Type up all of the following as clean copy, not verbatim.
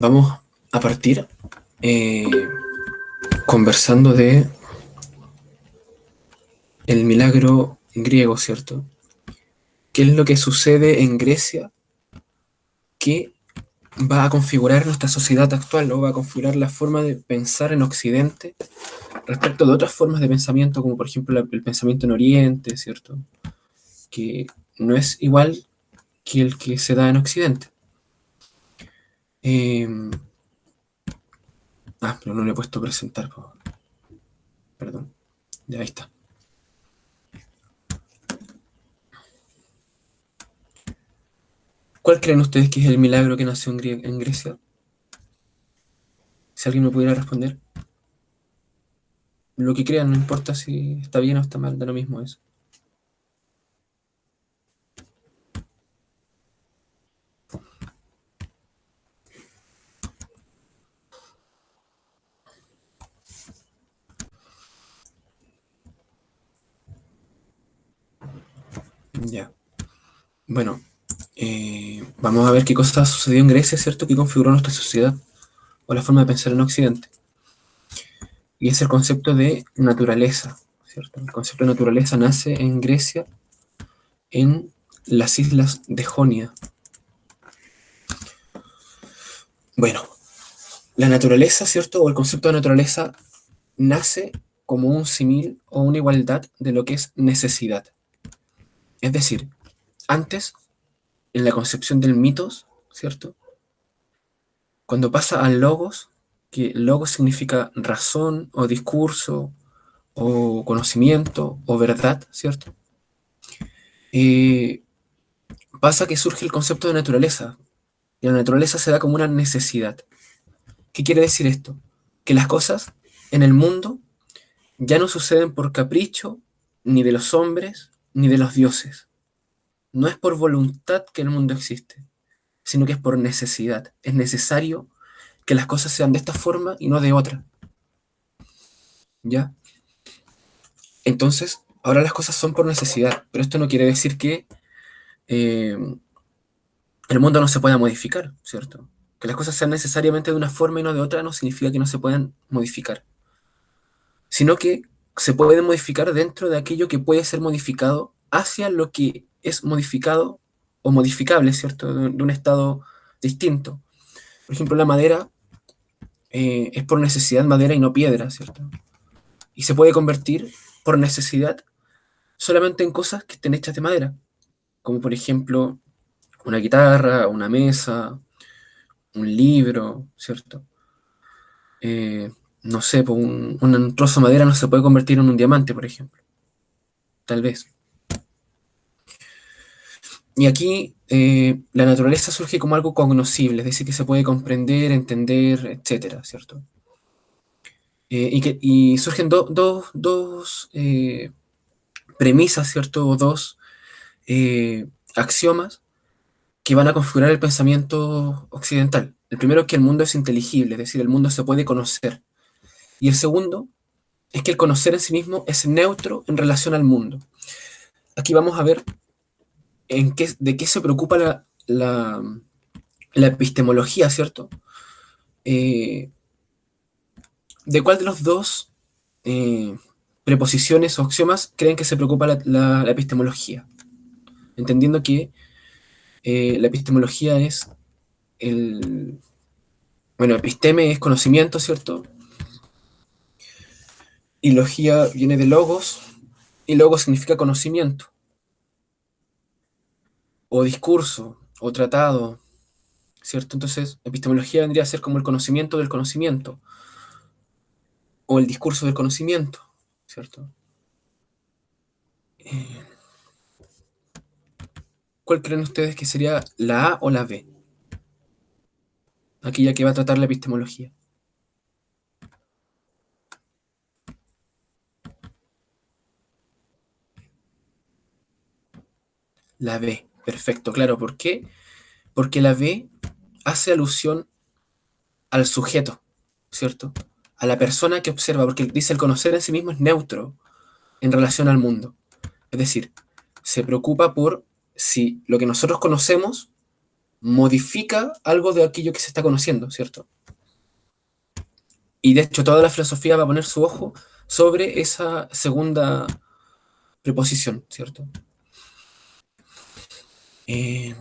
Vamos a partir eh, conversando de el milagro griego, ¿cierto? ¿Qué es lo que sucede en Grecia que va a configurar nuestra sociedad actual o va a configurar la forma de pensar en Occidente respecto de otras formas de pensamiento, como por ejemplo el pensamiento en Oriente, ¿cierto? Que no es igual que el que se da en Occidente. Eh, pero no le he puesto presentar, perdón. Ya ahí está. ¿Cuál creen ustedes que es el milagro que nació en Grecia? Si alguien me pudiera responder. Lo que crean, no importa si está bien o está mal, da lo mismo eso. Ya. Bueno, vamos a ver qué cosa sucedió en Grecia, ¿cierto? Que configuró nuestra sociedad o la forma de pensar en Occidente. Y es el concepto de naturaleza, ¿cierto? El concepto de naturaleza nace en Grecia, en las islas de Jonia. Bueno, la naturaleza, ¿cierto? O el concepto de naturaleza nace como un símil o una igualdad de lo que es necesidad. Es decir, antes, en la concepción del mitos, ¿cierto? Cuando pasa al logos, que logos significa razón o discurso o conocimiento o verdad, ¿cierto? Eh, Pasa que surge el concepto de naturaleza y la naturaleza se da como una necesidad. ¿Qué quiere decir esto? Que las cosas en el mundo ya no suceden por capricho ni de los hombres ni de los dioses. No es por voluntad que el mundo existe, sino que es por necesidad. Es necesario que las cosas sean de esta forma y no de otra, ¿ya? Entonces, ahora las cosas son por necesidad, pero esto no quiere decir que eh, el mundo no se pueda modificar, ¿cierto? Que las cosas sean necesariamente de una forma y no de otra no significa que no se puedan modificar, sino que se puede modificar dentro de aquello que puede ser modificado hacia lo que es modificado o modificable, ¿cierto? De un estado distinto. Por ejemplo, la madera es por necesidad madera y no piedra, ¿cierto? Y se puede convertir por necesidad solamente en cosas que estén hechas de madera, como por ejemplo una guitarra, una mesa, un libro, ¿cierto? Eh, no sé, pues un trozo de madera no se puede convertir en un diamante, por ejemplo, tal vez. Y aquí la naturaleza surge como algo cognoscible, es decir, que se puede comprender, entender, etcétera, ¿cierto? Y surgen dos premisas, ¿cierto? O dos axiomas que van a configurar el pensamiento occidental. El primero es que el mundo es inteligible, es decir, el mundo se puede conocer. Y el segundo es que el conocer en sí mismo es neutro en relación al mundo. Aquí vamos a ver de qué se preocupa la epistemología, ¿cierto? Eh, ¿De cuál de los dos eh, preposiciones o axiomas creen que se preocupa la epistemología? Entendiendo que la epistemología es el... Bueno, episteme es conocimiento, ¿cierto? Y logía viene de logos, y logos significa conocimiento, o discurso, o tratado, ¿cierto? Entonces, epistemología vendría a ser como el conocimiento del conocimiento, o el discurso del conocimiento, ¿cierto? Eh, ¿Cuál creen ustedes que sería la A o la B? Aquella que va a tratar la epistemología. La B, perfecto, claro. ¿Por qué? Porque la B hace alusión al sujeto, ¿cierto? A la persona que observa, porque dice el conocer en sí mismo es neutro en relación al mundo. Es decir, se preocupa por si lo que nosotros conocemos modifica algo de aquello que se está conociendo, ¿cierto? Y de hecho toda la filosofía va a poner su ojo sobre esa segunda preposición, ¿cierto? Eh,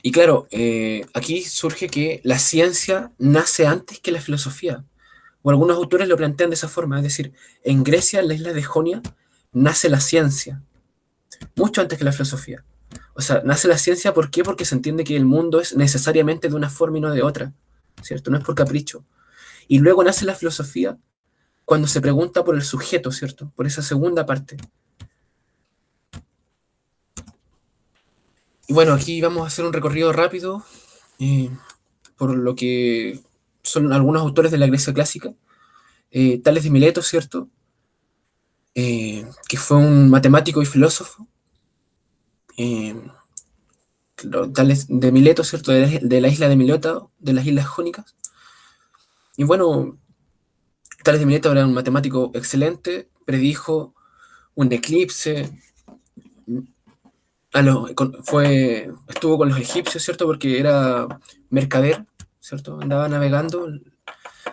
y claro, aquí surge que la ciencia nace antes que la filosofía. O algunos autores lo plantean de esa forma, es decir, en Grecia, en la isla de Jonia, nace la ciencia, mucho antes que la filosofía. O sea, nace la ciencia, ¿por qué? Porque se entiende que el mundo es necesariamente de una forma y no de otra, ¿cierto? No es por capricho. Y luego nace la filosofía cuando se pregunta por el sujeto, ¿cierto? Por esa segunda parte. Y bueno, aquí vamos a hacer un recorrido rápido eh, por lo que son algunos autores de la Grecia clásica. Tales de Mileto, ¿cierto? Que fue un matemático y filósofo. Eh, Tales de Mileto, ¿cierto? De la isla de Mileto, de las islas jónicas. Y bueno, Tales de Mileto era un matemático excelente, predijo un eclipse, estuvo con los egipcios, ¿cierto? Porque era mercader, ¿cierto? Andaba navegando. De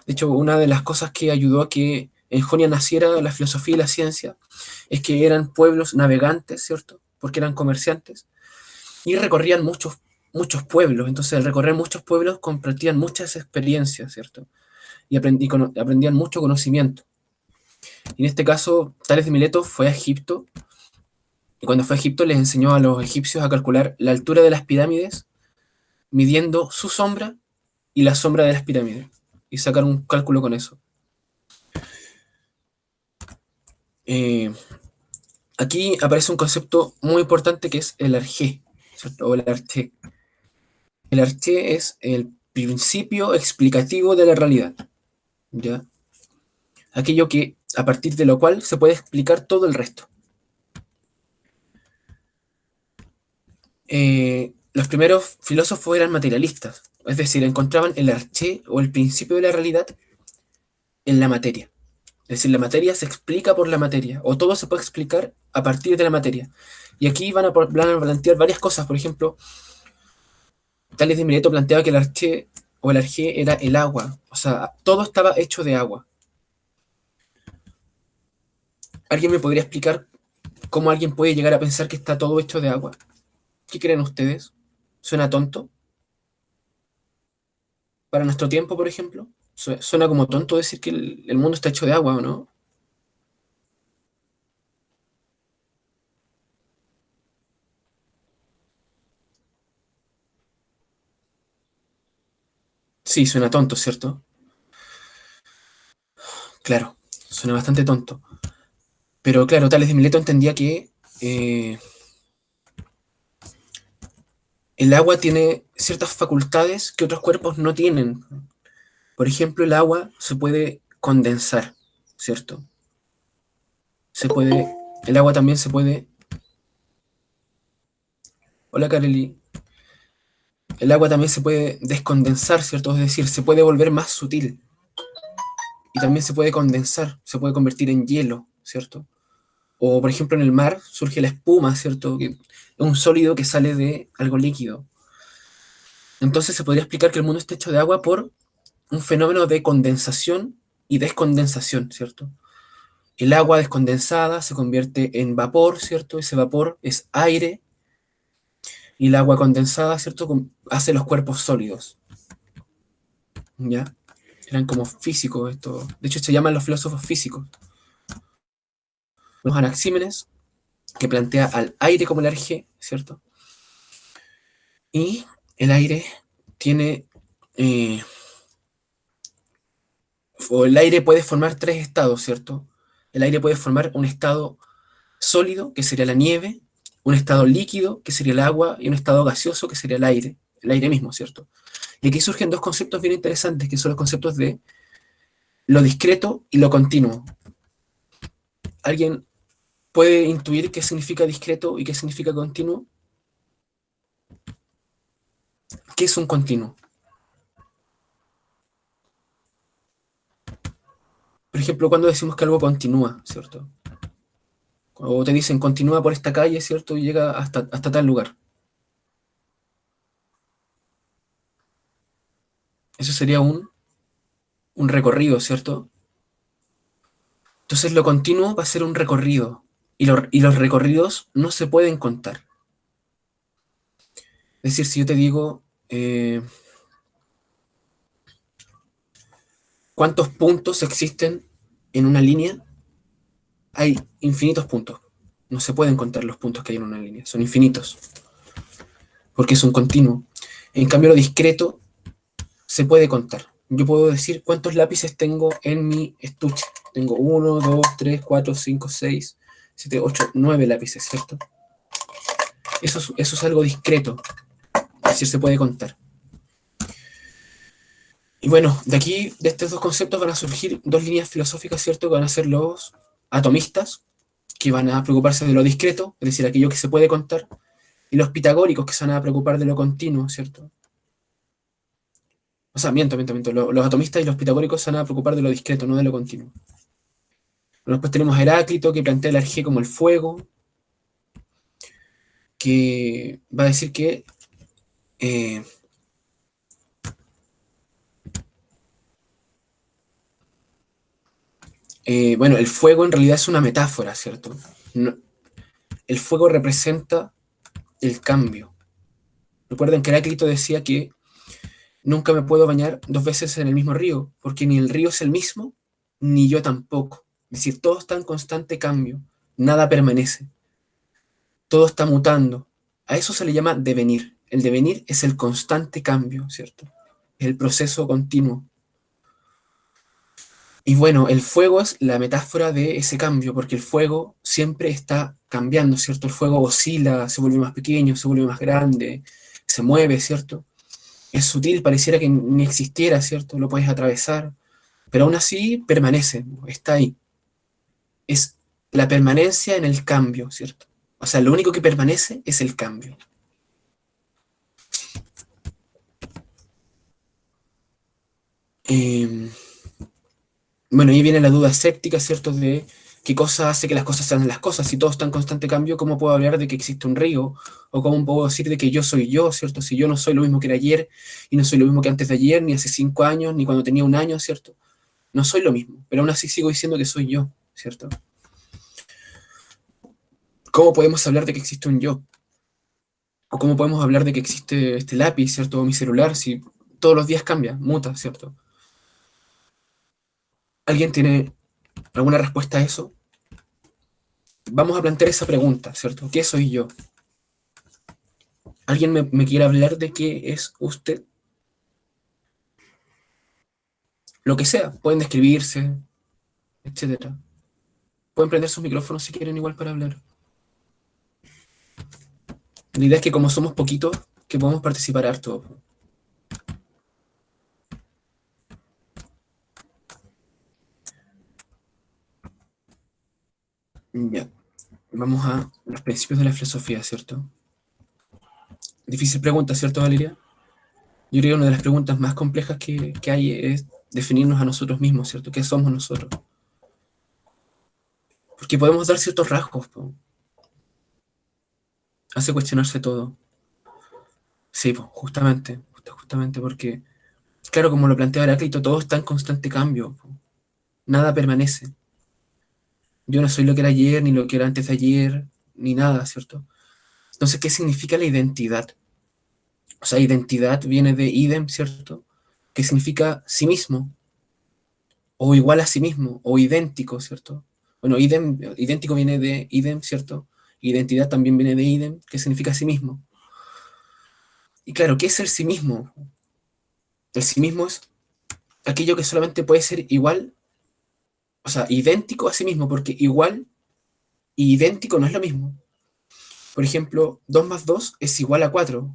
hecho, una de las cosas que ayudó a que en Jonia naciera la filosofía y la ciencia es que eran pueblos navegantes, ¿cierto? Porque eran comerciantes y recorrían muchos pueblos. Entonces, al recorrer muchos pueblos, compartían muchas experiencias, ¿cierto? Y aprendían mucho conocimiento. Y en este caso, Tales de Mileto fue a Egipto, y cuando fue a Egipto les enseñó a los egipcios a calcular la altura de las pirámides, midiendo su sombra y la sombra de las pirámides, y sacar un cálculo con eso. Eh, Aquí aparece un concepto muy importante que es el arjé, ¿cierto? O el arché. El arché es el principio explicativo de la realidad, ¿ya? Aquello que, a partir de lo cual se puede explicar todo el resto. Los primeros filósofos eran materialistas, es decir, encontraban el arché o el principio de la realidad en la materia. Es decir, la materia se explica por la materia, o todo se puede explicar a partir de la materia. Y aquí van a plantear varias cosas. Por ejemplo, Tales de Mileto planteaba que el arché o el arjé era el agua, o sea, todo estaba hecho de agua. ¿Alguien me podría explicar cómo alguien puede llegar a pensar que está todo hecho de agua? ¿Qué creen ustedes? ¿Suena tonto? Para nuestro tiempo, por ejemplo, suena como tonto decir que el mundo está hecho de agua, ¿o no? Sí, suena tonto, ¿cierto? Claro, suena bastante tonto. Pero claro, Tales de Mileto entendía que el agua tiene ciertas facultades que otros cuerpos no tienen. Por ejemplo, el agua se puede condensar, ¿cierto? Se puede, el agua también se puede. Hola, Kareli. El agua también se puede descondensar, ¿cierto? Es decir, se puede volver más sutil. Y también se puede condensar, se puede convertir en hielo, ¿cierto? O, por ejemplo, en el mar surge la espuma, ¿cierto? Que es un sólido que sale de algo líquido. Entonces se podría explicar que el mundo está hecho de agua por un fenómeno de condensación y descondensación, ¿cierto? El agua descondensada se convierte en vapor, ¿cierto? Ese vapor es aire y el agua condensada, ¿cierto? Hace los cuerpos sólidos, ¿ya? Eran como físicos esto. De hecho, se llaman los filósofos físicos. Los Anaxímenes, que plantea al aire como el arjé, ¿cierto? Y el aire tiene, eh, o el aire puede formar tres estados, ¿cierto? El aire puede formar un estado sólido, que sería la nieve, un estado líquido, que sería el agua, y un estado gaseoso, que sería el aire mismo, ¿cierto? Y aquí surgen dos conceptos bien interesantes, que son los conceptos de lo discreto y lo continuo. ¿Alguien puede intuir qué significa discreto y qué significa continuo? ¿Qué es un continuo? Por ejemplo, cuando decimos que algo continúa, ¿cierto? O te dicen continúa por esta calle, ¿cierto? Y llega hasta tal lugar. Eso sería un recorrido, ¿cierto? Entonces lo continuo va a ser un recorrido. Y los recorridos no se pueden contar. Es decir, si yo te digo, ¿cuántos puntos existen en una línea? Hay infinitos puntos. No se pueden contar los puntos que hay en una línea. Son infinitos. Porque es un continuo. En cambio, lo discreto se puede contar. Yo puedo decir cuántos lápices tengo en mi estuche. Tengo 1, 2, 3, 4, 5, 6, 7, 8, 9 lápices, ¿cierto? Eso es algo discreto. Es decir, se puede contar. Y bueno, de aquí, de estos dos conceptos van a surgir dos líneas filosóficas, ¿cierto? Que van a ser los atomistas, que van a preocuparse de lo discreto, es decir, aquello que se puede contar, y los pitagóricos, que se van a preocupar de lo continuo, ¿cierto? O sea, miento. Los atomistas y los pitagóricos se van a preocupar de lo discreto, no de lo continuo. Bueno, después tenemos a Heráclito, que plantea la energía como el fuego, que va a decir que eh, bueno, el fuego en realidad es una metáfora, ¿cierto? No, el fuego representa el cambio. Recuerden que Heráclito decía que nunca me puedo bañar dos veces en el mismo río, porque ni el río es el mismo, ni yo tampoco. Es decir, todo está en constante cambio, nada permanece, todo está mutando. A eso se le llama devenir. El devenir es el constante cambio, ¿cierto? Es el proceso continuo. Y bueno, el fuego es la metáfora de ese cambio, porque el fuego siempre está cambiando, ¿cierto? El fuego oscila, se vuelve más pequeño, se vuelve más grande, se mueve, ¿cierto? Es sutil, pareciera que ni existiera, ¿cierto? Lo puedes atravesar, pero aún así permanece, está ahí. Es la permanencia en el cambio, ¿cierto? O sea, lo único que permanece es el cambio. Eh, bueno, ahí viene la duda escéptica, ¿cierto? De qué cosa hace que las cosas sean las cosas. Si todo está en constante cambio, ¿cómo puedo hablar de que existe un río? ¿O cómo puedo decir de que yo soy yo, ¿cierto? Si yo no soy lo mismo que era ayer, y no soy lo mismo que antes de ayer, ni hace 5 años, ni cuando tenía un año, ¿cierto? No soy lo mismo, pero aún así sigo diciendo que soy yo, ¿cierto? ¿Cómo podemos hablar de que existe un yo? ¿O cómo podemos hablar de que existe este lápiz, ¿cierto? O mi celular, si todos los días cambia, muta, ¿cierto? ¿Alguien tiene alguna respuesta a eso? Vamos a plantear esa pregunta, ¿cierto? ¿Qué soy yo? ¿Alguien me quiere hablar de qué es usted? Lo que sea, pueden describirse, etcétera. Pueden prender sus micrófonos si quieren igual para hablar. La idea es que como somos poquitos, que podemos participar harto. Ya, vamos a los principios de la filosofía, ¿cierto? Difícil pregunta, ¿cierto, Valeria? Yo creo que una de las preguntas más complejas que hay es definirnos a nosotros mismos, ¿cierto? ¿Qué somos nosotros? Porque podemos dar ciertos rasgos, po. Hace cuestionarse todo. Sí, po, justamente porque, claro, como lo plantea Heráclito, todo está en constante cambio, po. Nada permanece. Yo no soy lo que era ayer, ni lo que era antes de ayer, ni nada, ¿cierto? Entonces, ¿qué significa la identidad? O sea, identidad viene de idem, ¿cierto? Que significa sí mismo, o igual a sí mismo, o idéntico, ¿cierto? Bueno, idéntico viene de idem, ¿cierto? Identidad también viene de idem, que significa sí mismo. Y claro, ¿qué es el sí mismo? El sí mismo es aquello que solamente puede ser igual, o sea, idéntico a sí mismo, porque igual y idéntico no es lo mismo. Por ejemplo, 2 más 2 es igual a 4,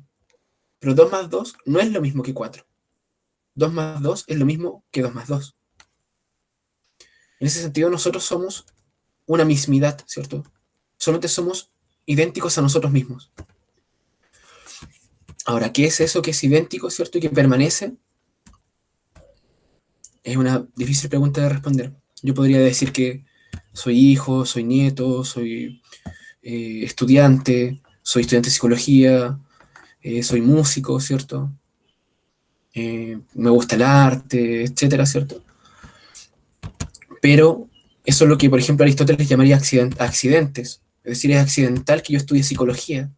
pero 2 más 2 no es lo mismo que 4. 2 más 2 es lo mismo que 2 más 2. En ese sentido, nosotros somos una mismidad, ¿cierto? Solamente somos idénticos a nosotros mismos. Ahora, ¿qué es eso que es idéntico, ¿cierto? Y que permanece. Es una difícil pregunta de responder. Yo podría decir que soy hijo, soy nieto, soy estudiante de psicología, soy músico, ¿cierto? me gusta el arte, etcétera, ¿cierto? Pero eso es lo que, por ejemplo, Aristóteles llamaría accidentes. Es decir, es accidental que yo estudie psicología.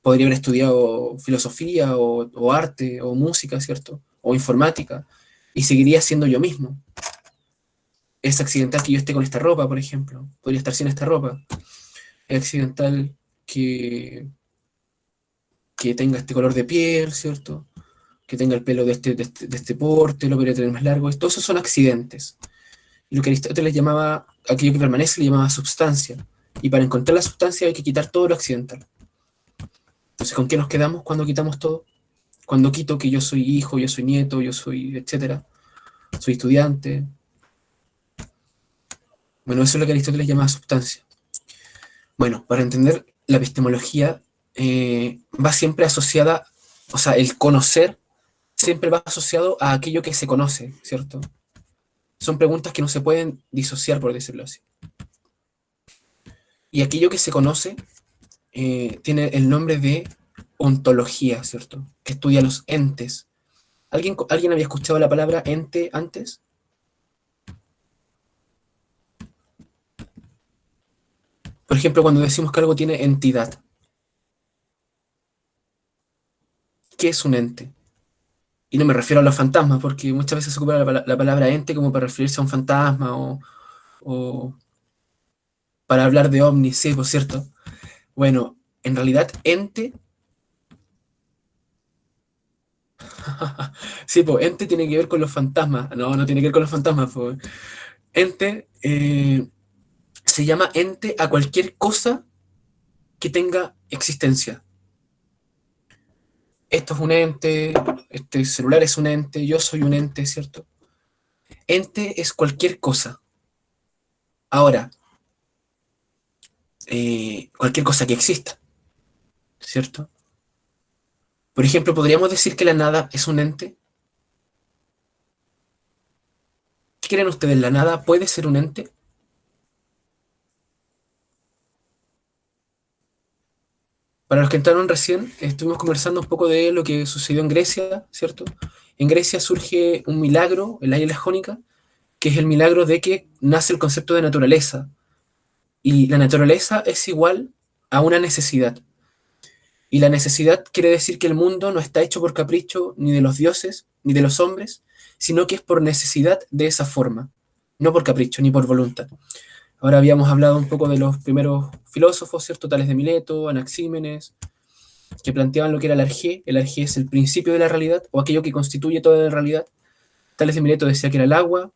Podría haber estudiado filosofía o arte o música, ¿cierto? O informática, y seguiría siendo yo mismo. Es accidental que yo esté con esta ropa, por ejemplo. Podría estar sin esta ropa. Es accidental que tenga este color de piel, ¿cierto? Que tenga el pelo de este porte, lo podría tener más largo. Todos esos son accidentes. Y lo que Aristóteles llamaba, aquello que permanece, le llamaba substancia. Y para encontrar la sustancia hay que quitar todo lo accidental. Entonces, ¿con qué nos quedamos cuando quitamos todo? Cuando quito que yo soy hijo, yo soy nieto, yo soy, etcétera, soy estudiante. Bueno, eso es lo que Aristóteles llamaba sustancia. Bueno, para entender la epistemología, va siempre asociada, o sea, el conocer siempre va asociado a aquello que se conoce, ¿cierto? Son preguntas que no se pueden disociar, por decirlo así. Y aquello que se conoce tiene el nombre de ontología, ¿cierto? Que estudia los entes. ¿Alguien había escuchado la palabra ente antes? Por ejemplo, cuando decimos que algo tiene entidad, ¿qué es un ente? Y no me refiero a los fantasmas, porque muchas veces se ocupa la palabra ente como para referirse a un fantasma o para hablar de ovnis, sí, por cierto. Bueno, en realidad ente, sí, pues ente tiene que ver con los fantasmas. No, no tiene que ver con los fantasmas, pues. Ente se llama ente a cualquier cosa que tenga existencia. Esto es un ente, este celular es un ente, yo soy un ente, ¿cierto? Ente es cualquier cosa. Ahora, cualquier cosa que exista, ¿cierto? Por ejemplo, ¿podríamos decir que la nada es un ente? ¿Qué creen ustedes? ¿La nada puede ser un ente? Para los que entraron recién, estuvimos conversando un poco de lo que sucedió en Grecia, ¿cierto? En Grecia surge un milagro, en la isla jónica, que es el milagro de que nace el concepto de naturaleza. Y la naturaleza es igual a una necesidad. Y la necesidad quiere decir que el mundo no está hecho por capricho ni de los dioses ni de los hombres, sino que es por necesidad de esa forma, no por capricho ni por voluntad. Ahora habíamos hablado un poco de los primeros filósofos, ¿cierto? Tales de Mileto, Anaxímenes, que planteaban lo que era el arjé. El arjé es el principio de la realidad o aquello que constituye toda la realidad. Tales de Mileto decía que era el agua,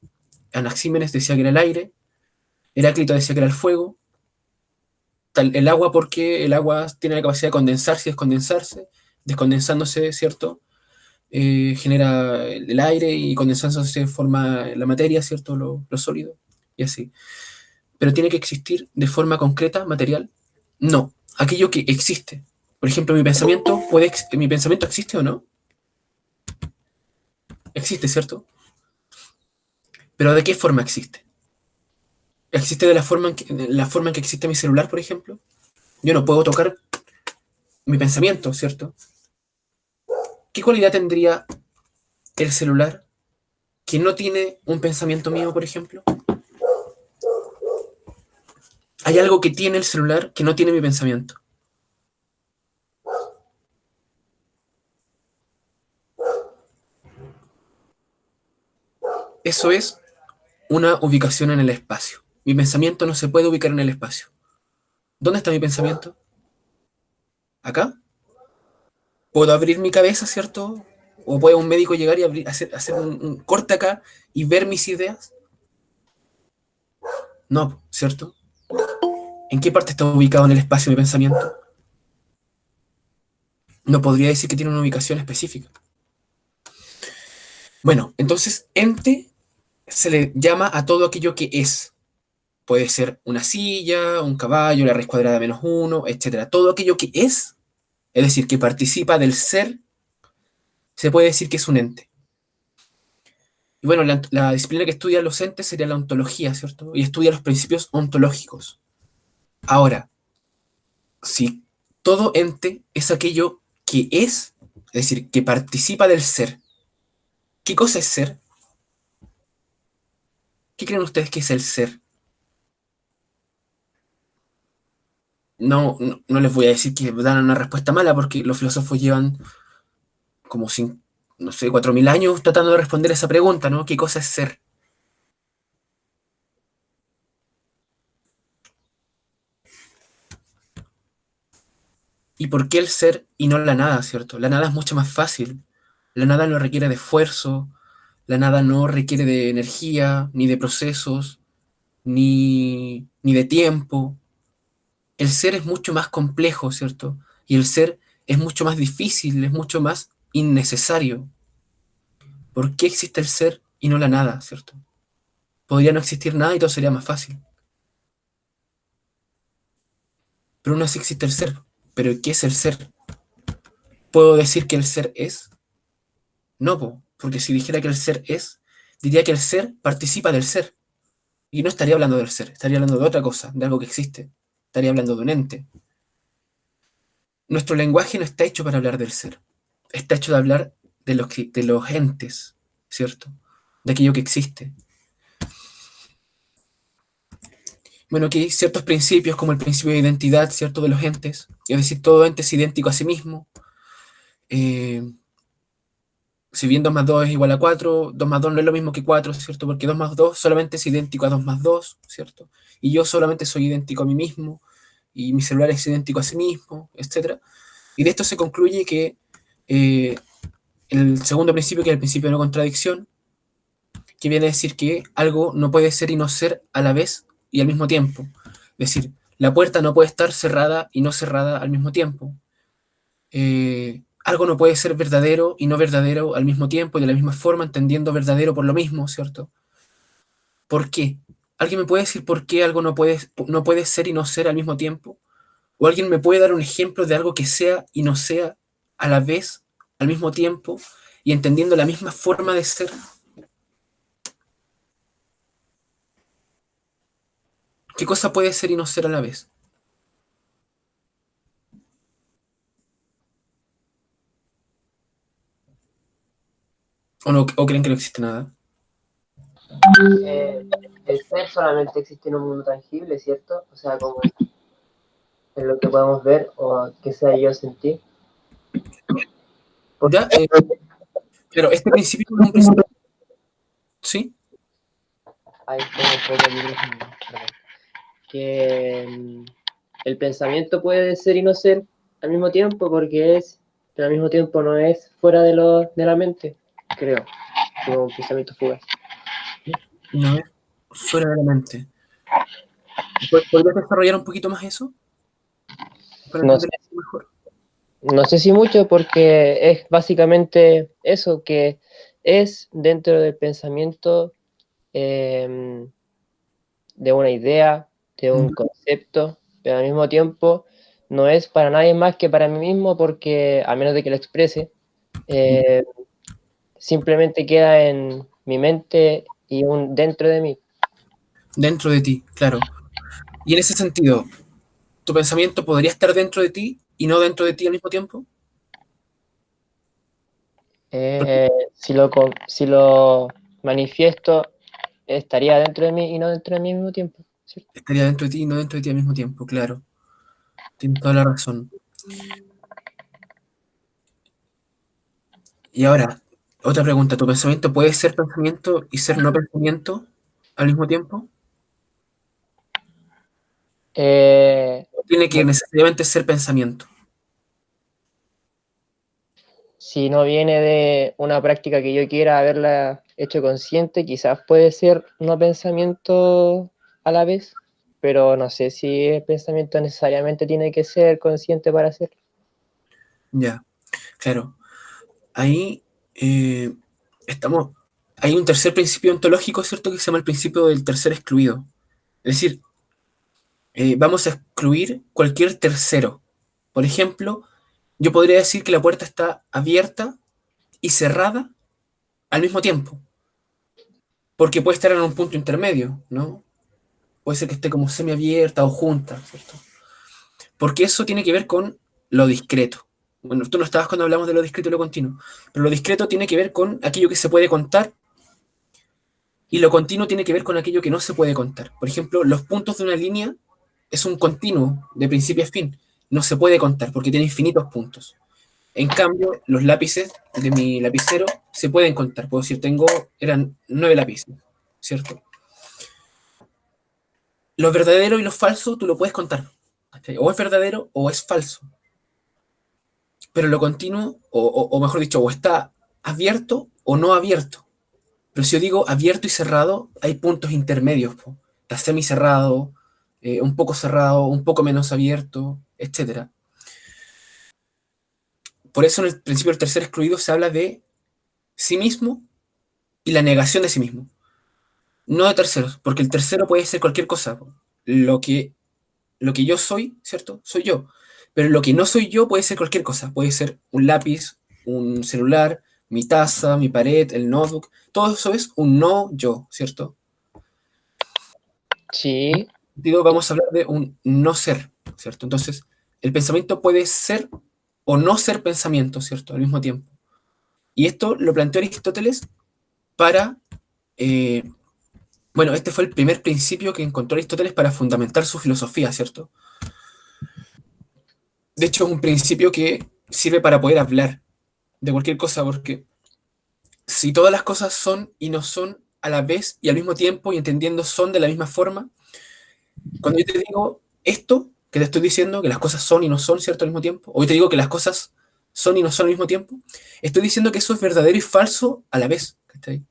Anaxímenes decía que era el aire, Heráclito decía que era el fuego, el agua porque el agua tiene la capacidad de condensarse y descondensarse, descondensándose, ¿cierto? Genera el aire y condensándose forma la materia, ¿cierto? Lo sólido y así. Pero tiene que existir de forma concreta, material. No, aquello que existe. Por ejemplo, mi pensamiento existe o no. Existe, ¿cierto? Pero ¿de qué forma existe? ¿Existe de la forma en que existe mi celular, por ejemplo? Yo no puedo tocar mi pensamiento, ¿cierto? ¿Qué cualidad tendría el celular que no tiene un pensamiento mío, por ejemplo? Hay algo que tiene el celular que no tiene mi pensamiento. Eso es una ubicación en el espacio. Mi pensamiento no se puede ubicar en el espacio. ¿Dónde está mi pensamiento? ¿Acá? ¿Puedo abrir mi cabeza, cierto? ¿O puede un médico llegar y hacer un corte acá y ver mis ideas? No, ¿cierto? ¿En qué parte está ubicado en el espacio mi pensamiento? No podría decir que tiene una ubicación específica. Bueno, entonces, ente se le llama a todo aquello que es. Puede ser una silla, un caballo, la raíz cuadrada de menos uno, etcétera. Todo aquello que es decir, que participa del ser, se puede decir que es un ente. Y bueno, la disciplina que estudia los entes sería la ontología, ¿cierto? Y estudia los principios ontológicos. Ahora, si todo ente es aquello que es, es decir, que participa del ser. ¿Qué cosa es ser? ¿Qué creen ustedes que es el ser? No les voy a decir que dan una respuesta mala porque los filósofos llevan como, no sé, 4000 años tratando de responder esa pregunta, ¿no? ¿Qué cosa es ser? ¿Y por qué el ser y no la nada, cierto? La nada es mucho más fácil. La nada no requiere de esfuerzo, la nada no requiere de energía, ni de procesos, ni de tiempo. El ser es mucho más complejo, ¿cierto? Y el ser es mucho más difícil, es mucho más innecesario. ¿Por qué existe el ser y no la nada, ¿cierto? Podría no existir nada y todo sería más fácil. Pero aún así existe el ser. ¿Pero qué es el ser? ¿Puedo decir que el ser es? No, porque si dijera que el ser es, diría que el ser participa del ser. Y no estaría hablando del ser, estaría hablando de otra cosa, de algo que existe. Estaría hablando de un ente. Nuestro lenguaje no está hecho para hablar del ser. Está hecho de hablar de los entes, ¿cierto? De aquello que existe. Bueno, aquí hay ciertos principios como el principio de identidad, ¿cierto? De los entes. Es decir, todo ente es idéntico a sí mismo. Eh, si bien 2 más 2 es igual a 4, 2 más 2 no es lo mismo que 4, ¿cierto? Porque 2 más 2 solamente es idéntico a 2 más 2, ¿cierto? Y yo solamente soy idéntico a mí mismo, y mi celular es idéntico a sí mismo, etcétera. Y de esto se concluye que eh, el segundo principio, que es el principio de no contradicción, que viene a decir que algo no puede ser y no ser a la vez y al mismo tiempo. Es decir, la puerta no puede estar cerrada y no cerrada al mismo tiempo. Algo no puede ser verdadero y no verdadero al mismo tiempo y de la misma forma, entendiendo verdadero por lo mismo, ¿cierto? ¿Por qué? ¿Alguien me puede decir por qué algo no puede ser y no ser al mismo tiempo? ¿O alguien me puede dar un ejemplo de algo que sea y no sea a la vez, al mismo tiempo y entendiendo la misma forma de ser? ¿Qué cosa puede ser y no ser a la vez? ¿O, no, o creen que no existe nada? Eh, el ser solamente existe en un mundo tangible, ¿cierto? O sea, como en lo que podemos ver o que sea yo sentir. Porque ¿Ya? Pero este principio es un principio, ¿sí? hay como un poco de que el pensamiento puede ser y no ser al mismo tiempo porque es, pero al mismo tiempo no es fuera de la mente, creo, como un pensamiento fugaz. No es fuera de la mente. ¿Podrías desarrollar un poquito más eso? Para No entender sé, mejor. no sé si mucho porque es básicamente eso, que es dentro del pensamiento eh, de una idea, de un concepto, pero al mismo tiempo no es para nadie más que para mí mismo porque a menos de que lo exprese, eh, simplemente queda en mi mente y dentro de mí. Dentro de ti, claro. Y en ese sentido, ¿tu pensamiento podría estar dentro de ti y no dentro de ti al mismo tiempo? Porque Si lo manifiesto, estaría dentro de mí y no dentro de mí al mismo tiempo, ¿cierto? estaría dentro de ti y no dentro de ti al mismo tiempo, claro. Tienes toda la razón. Y ahora, otra pregunta. ¿Tu pensamiento puede ser pensamiento y ser no pensamiento al mismo tiempo? Eh, ¿O tiene que necesariamente ser pensamiento? si no viene de una práctica que yo quiera haberla hecho consciente, quizás puede ser no pensamiento a la vez, pero no sé si el pensamiento necesariamente tiene que ser consciente para hacerlo. Ya, claro. Ahí eh, estamos. Hay un tercer principio ontológico, ¿cierto? Que se llama el principio del tercer excluido. Es decir, vamos a excluir cualquier tercero. Por ejemplo, yo podría decir que la puerta está abierta y cerrada al mismo tiempo, porque puede estar en un punto intermedio, ¿no? Puede ser que esté como semiabierta o junta, ¿cierto? Porque eso tiene que ver con lo discreto. Bueno, tú no estabas cuando hablamos de lo discreto y lo continuo, pero lo discreto tiene que ver con aquello que se puede contar y lo continuo tiene que ver con aquello que no se puede contar. Por ejemplo, los puntos de una línea es un continuo de principio a fin. No se puede contar porque tiene infinitos puntos. En cambio, los lápices de mi lapicero se pueden contar. Puedo decir, eran 9 lápices, ¿cierto? Lo verdadero y lo falso tú lo puedes contar. ¿Cachai? O es verdadero o es falso. Pero lo continuo, o mejor dicho, o está abierto o no abierto. Pero si yo digo abierto y cerrado, hay puntos intermedios. Po. Está semicerrado, cerrado, un poco menos abierto, etcétera. Por eso en el principio del tercer excluido se habla de sí mismo y la negación de sí mismo. No de terceros, porque el tercero puede ser cualquier cosa. Po. Lo que yo soy, ¿cierto? Soy yo. Pero lo que no soy yo puede ser cualquier cosa. Puede ser un lápiz, un celular, mi taza, mi pared, el notebook. Todo eso es un no yo, ¿cierto? Sí, Digo, vamos a hablar de un no ser, ¿cierto? Entonces, el pensamiento puede ser o no ser pensamiento, ¿cierto? Al mismo tiempo. Y esto lo planteó Aristóteles para... eh, bueno, este fue el primer principio que encontró Aristóteles para fundamentar su filosofía, ¿cierto? De hecho, es un principio que sirve para poder hablar de cualquier cosa, porque si todas las cosas son y no son a la vez y al mismo tiempo y entendiendo son de la misma forma, cuando yo te digo esto que te estoy diciendo, que las cosas son y no son, ¿cierto? Al mismo tiempo, o yo te digo que las cosas son y no son al mismo tiempo, estoy diciendo que eso es verdadero y falso a la vez, ¿cachai?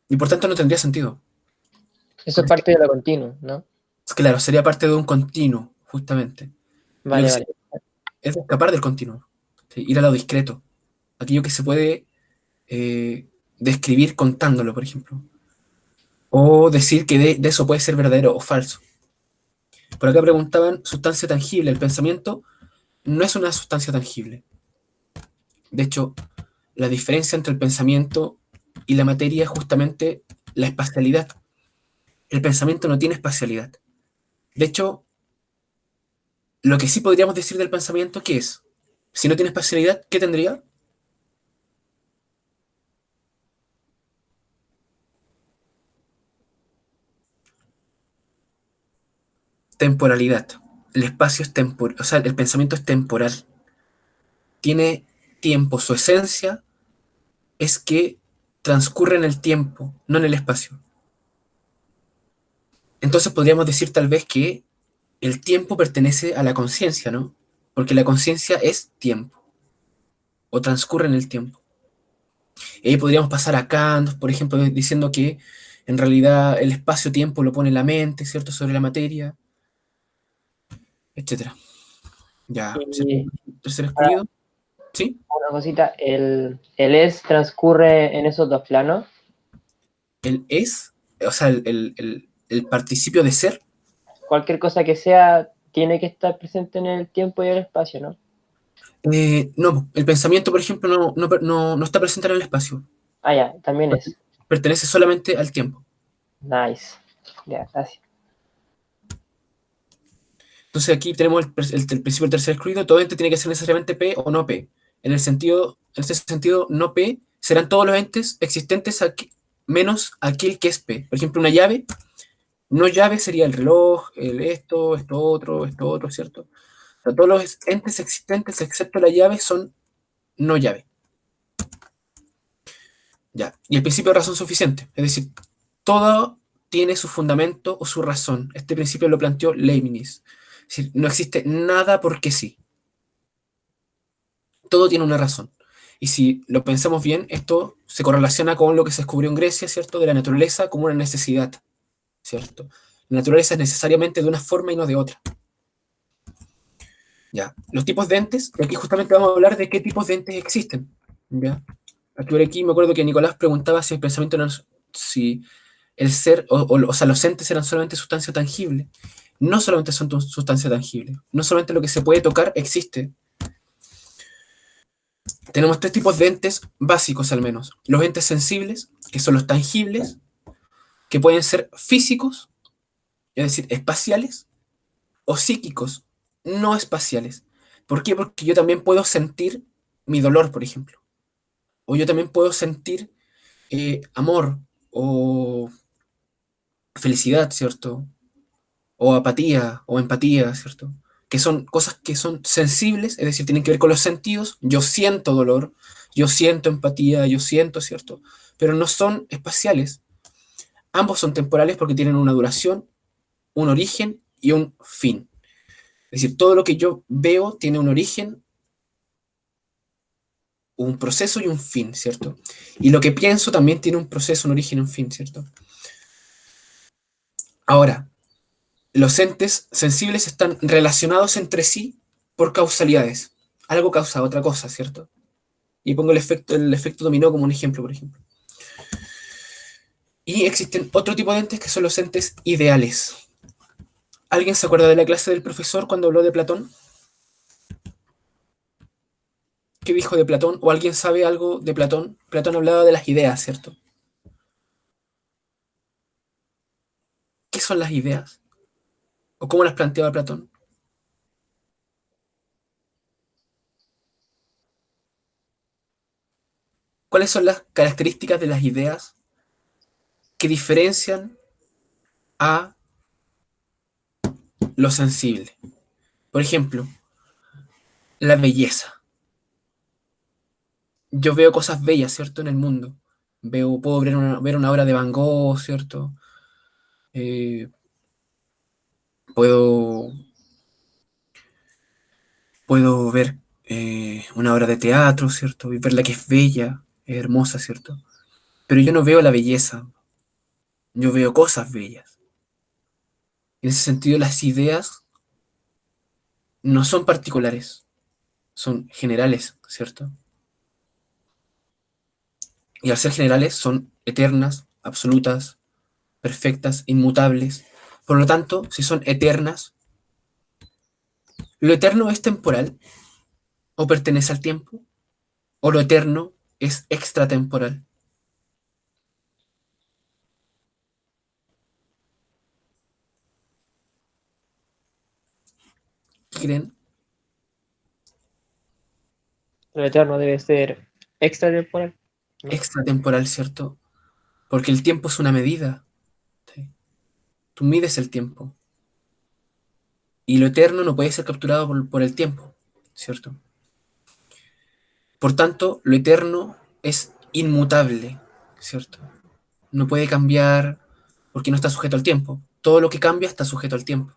Y por tanto no tendría sentido. eso es Porque, parte de lo continuo, ¿no? claro, sería parte de un continuo, justamente. Y lo que Vale, se vale. es escapar del continuo, ¿sí? Ir a lo discreto, aquello que se puede describir contándolo, por ejemplo. O decir que de eso puede ser verdadero o falso. Por acá preguntaban sustancia tangible. El pensamiento no es una sustancia tangible. De hecho, la diferencia entre el pensamiento y la materia es justamente la espacialidad. El pensamiento no tiene espacialidad. De hecho, lo que sí podríamos decir del pensamiento, ¿qué es? Si no tiene espacialidad, ¿qué tendría? Temporalidad. El espacio es temporal, o sea, el pensamiento es temporal. Tiene tiempo. Su esencia es que transcurre en el tiempo, no en el espacio. Entonces podríamos decir tal vez que el tiempo pertenece a la conciencia, ¿no? Porque la conciencia es tiempo, o transcurre en el tiempo. Y ahí podríamos pasar a Kant, por ejemplo, diciendo que en realidad el espacio-tiempo lo pone la mente, ¿cierto? Sobre la materia, etcétera. Ya, Y tercer ahora, excluido, ¿sí? una cosita, el es transcurre en esos dos planos. El es, o sea, el participio de ser, Cualquier cosa que sea tiene que estar presente en el tiempo y el espacio, ¿no? no, el pensamiento, por ejemplo, no está presente en el espacio, Ah, ya, también es. pertenece solamente al tiempo. Nice. Ya, gracias. Entonces aquí tenemos el principio del tercer excluido, todo ente tiene que ser necesariamente P o no P. En ese sentido, no P serán todos los entes existentes aquí, menos aquel que es P. Por ejemplo, una llave, no llave sería el reloj, esto otro, ¿cierto? O sea, todos los entes existentes excepto la llave son no llave. Ya. Y el principio de razón suficiente, es decir, todo tiene su fundamento o su razón. Este principio lo planteó Leibniz. Es decir, no existe nada porque sí. Todo tiene una razón. Y si lo pensamos bien, esto se correlaciona con lo que se descubrió en Grecia, ¿cierto? De la naturaleza como una necesidad, ¿cierto? La naturaleza es necesariamente de una forma y no de otra. ¿Ya? Los tipos de entes, y aquí justamente vamos a hablar de qué tipos de entes existen. ¿Ya? Aquí me acuerdo que Nicolás preguntaba si el pensamiento era, si el ser, o sea, los entes eran solamente sustancia tangible. No solamente son sustancia tangible, no solamente lo que se puede tocar existe. Tenemos tres tipos de entes básicos al menos. Los entes sensibles, que son los tangibles, que pueden ser físicos, es decir, espaciales, o psíquicos, no espaciales. ¿Por qué? Porque yo también puedo sentir mi dolor, por ejemplo. O yo también puedo sentir amor o felicidad, ¿cierto? O apatía o empatía, ¿cierto? Que son cosas que son sensibles, es decir, tienen que ver con los sentidos. Yo siento dolor, yo siento empatía, yo siento, ¿cierto? Pero no son espaciales. Ambos son temporales porque tienen una duración, un origen y un fin. Es decir, todo lo que yo veo tiene un origen, un proceso y un fin, ¿cierto? Y lo que pienso también tiene un proceso, un origen y un fin, ¿cierto? Ahora, los entes sensibles están relacionados entre sí por causalidades. Algo causa otra cosa, ¿cierto? Y pongo el efecto dominó como un ejemplo, por ejemplo. Y existen otro tipo de entes que son los entes ideales. ¿Alguien se acuerda de la clase del profesor cuando habló de Platón? ¿Qué dijo de Platón? ¿O alguien sabe algo de Platón? Platón hablaba de las ideas, ¿cierto? ¿Qué son las ideas? ¿O cómo las planteaba Platón? ¿Cuáles son las características de las ideas que diferencian a lo sensible? Por ejemplo, la belleza. Yo veo cosas bellas, ¿cierto? En el mundo. Puedo ver una obra de Van Gogh, ¿cierto? Eh, puedo, puedo ver una obra de teatro, ¿cierto? Y verla que es bella, es hermosa, ¿cierto? Pero yo no veo la belleza, yo veo cosas bellas. En ese sentido, las ideas no son particulares, son generales, ¿cierto? Y al ser generales son eternas, absolutas, perfectas, inmutables. Por lo tanto, si son eternas, lo eterno es temporal o pertenece al tiempo, o lo eterno es extratemporal. ¿Creen? Lo eterno debe ser extratemporal, ¿no? Extratemporal, ¿cierto? Porque el tiempo es una medida. ¿Sí? Tú mides el tiempo. Y lo eterno no puede ser capturado por el tiempo, ¿cierto? Por tanto, lo eterno es inmutable, ¿cierto? No puede cambiar porque no está sujeto al tiempo. Todo lo que cambia está sujeto al tiempo.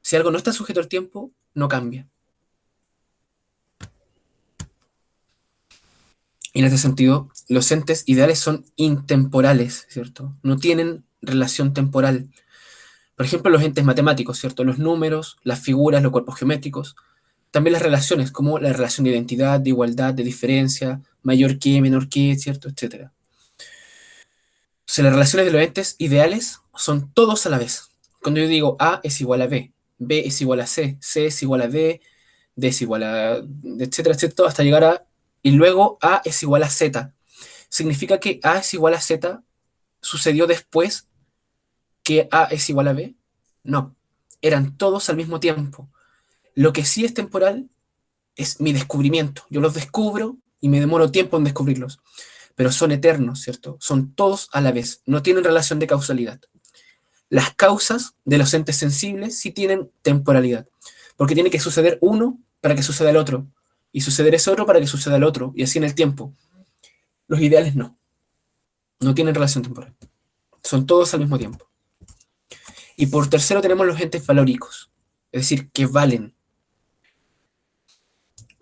Si algo no está sujeto al tiempo, no cambia. Y en este sentido, los entes ideales son intemporales, ¿cierto? No tienen relación temporal. Por ejemplo, los entes matemáticos, ¿cierto? Los números, las figuras, los cuerpos geométricos. También las relaciones, como la relación de identidad, de igualdad, de diferencia, mayor que, menor que, ¿cierto? Etcétera. O sea, las relaciones de los entes ideales son todos a la vez. Cuando yo digo A es igual a B es igual a C es igual a D es igual a, etcétera, etcétera, hasta llegar a, y luego A es igual a Z. ¿Significa que A es igual a Z sucedió después que A es igual a B? No, eran todos al mismo tiempo. Lo que sí es temporal es mi descubrimiento. Yo los descubro y me demoro tiempo en descubrirlos, pero son eternos, ¿cierto? Son todos a la vez, no tienen relación de causalidad. Las causas de los entes sensibles sí tienen temporalidad, porque tiene que suceder uno para que suceda el otro, y suceder ese otro para que suceda el otro, y así en el tiempo. Los ideales no, no tienen relación temporal, son todos al mismo tiempo. Y por tercero tenemos los entes valóricos, es decir, que valen.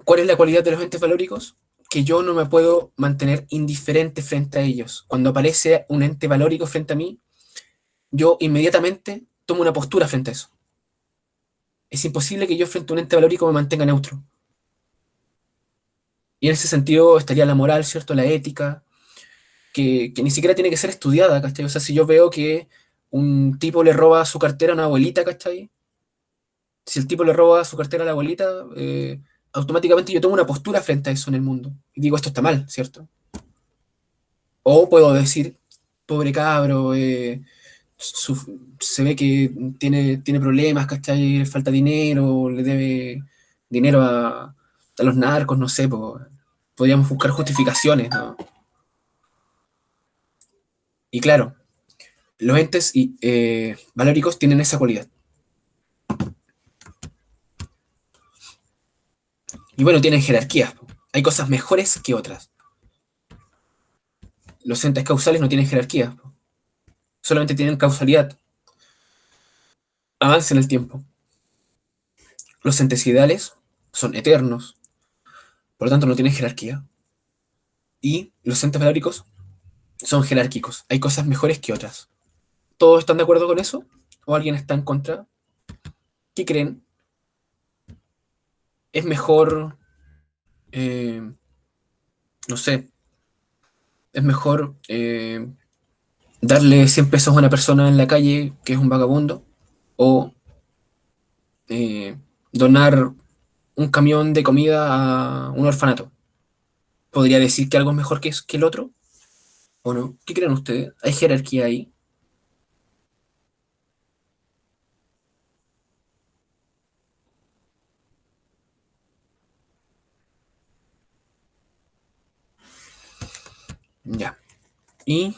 ¿Cuál es la cualidad de los entes valóricos? Que yo no me puedo mantener indiferente frente a ellos. Cuando aparece un ente valórico frente a mí, yo inmediatamente tomo una postura frente a eso. Es imposible que yo frente a un ente valórico me mantenga neutro. Y en ese sentido estaría la moral, ¿cierto? La ética, que ni siquiera tiene que ser estudiada, ¿cachai? O sea, si yo veo que un tipo le roba su cartera a una abuelita, ¿cachai? Si el tipo le roba su cartera a la abuelita, automáticamente yo tomo una postura frente a eso en el mundo. Y digo, esto está mal, ¿cierto? O puedo decir, pobre cabro, se ve que tiene problemas, ¿cachai? Le falta dinero, le debe, dinero a los narcos, no sé, pues, podríamos buscar justificaciones, ¿no? Y claro, los entes valóricos tienen esa cualidad. Y bueno, tienen jerarquías. Hay cosas mejores que otras. Los entes causales no tienen jerarquía, solamente tienen causalidad, avance en el tiempo. Los entes ideales son eternos, por lo tanto no tienen jerarquía. Y los entes valóricos son jerárquicos, hay cosas mejores que otras. ¿Todos están de acuerdo con eso? ¿O alguien está en contra? ¿Qué creen? ¿Es mejor, eh, no sé, es mejor darle 100 pesos a una persona en la calle que es un vagabundo? ¿O eh, donar un camión de comida a un orfanato? ¿Podría decir que algo es mejor que el otro? ¿O no? ¿Qué creen ustedes? ¿Hay jerarquía ahí? Ya. Y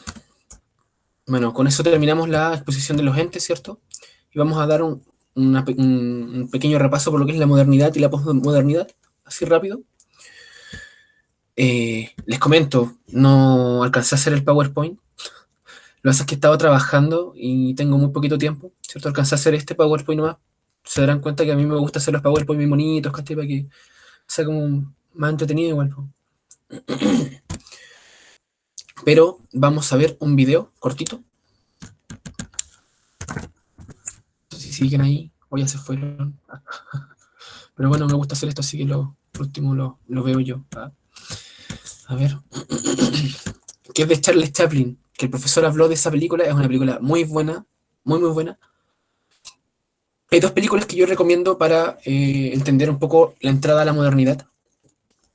bueno, con eso terminamos la exposición de los entes, ¿cierto? Y vamos a dar un pequeño repaso por lo que es la modernidad y la posmodernidad, así rápido. Les comento, no alcancé a hacer el PowerPoint. Lo que pasa es que he estado trabajando y tengo muy poquito tiempo, ¿cierto? Alcancé a hacer este PowerPoint nomás. Se darán cuenta que a mí me gusta hacer los PowerPoint muy bonitos, ¿cachai? Para que sea como más entretenido igual, po. Pero vamos a ver un video cortito. No sé si siguen ahí o ya se fueron. Pero bueno, me gusta hacer esto, así que por último lo veo yo. ¿Ah? A ver. Que es de Charles Chaplin. Que el profesor habló de esa película. Es una película muy buena. Muy, muy buena. Hay dos películas que yo recomiendo para entender un poco la entrada a la modernidad.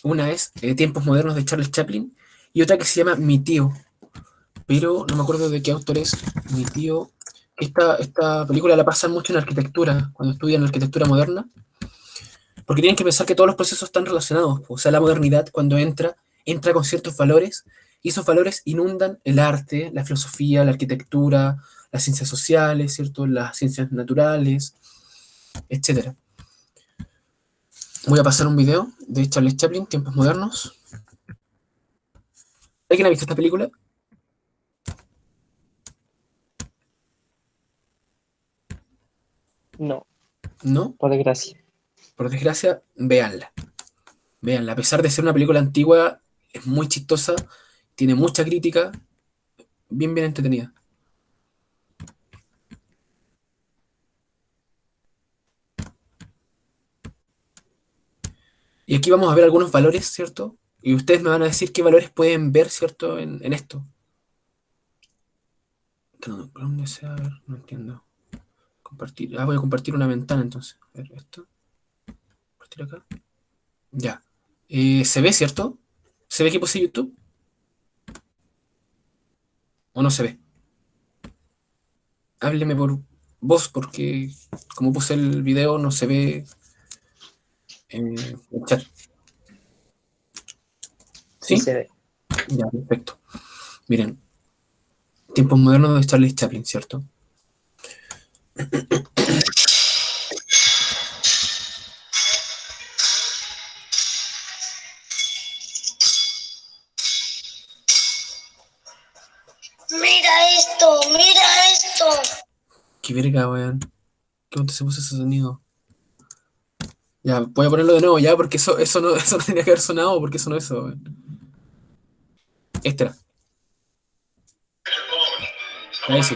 Una es Tiempos Modernos de Charles Chaplin. Y otra que se llama Mi Tío. Pero no me acuerdo de qué autor es. Mi Tío. Esta película la pasan mucho en arquitectura. Cuando estudian arquitectura moderna. Porque tienen que pensar que todos los procesos están relacionados. O sea, la modernidad cuando entra con ciertos valores y esos valores inundan el arte, la filosofía, la arquitectura, las ciencias sociales, ¿cierto? Las ciencias naturales, etcétera. Voy a pasar un video de Charles Chaplin, Tiempos Modernos. ¿Alguien ha visto esta película? No, ¿No? por desgracia. Por desgracia, véanla. Véanla. A pesar de ser una película antigua, es muy chistosa, tiene mucha crítica, bien, bien entretenida. Y aquí vamos a ver algunos valores, ¿cierto? Y ustedes me van a decir qué valores pueden ver, ¿cierto? En esto. ¿Por dónde sea? A ver, no entiendo. Compartir. Ah, voy a compartir una ventana entonces. A ver, esto. Compartir acá. Ya. ¿Se ve, cierto? ¿Se ve que puse YouTube? ¿O no se ve? Hábleme por voz porque como puse el video no se ve en el chat. Sí ¿Sí? se ve. Ya, perfecto. Miren, Tiempos Modernos de Charles Chaplin, ¿cierto? Mira esto, mira esto. Qué verga, weón. ¿Qué onda se puso ese sonido? Ya, voy a ponerlo de nuevo ya, porque eso no tenía que haber sonado, porque eso no es eso, weón. Este era. Ahí sí.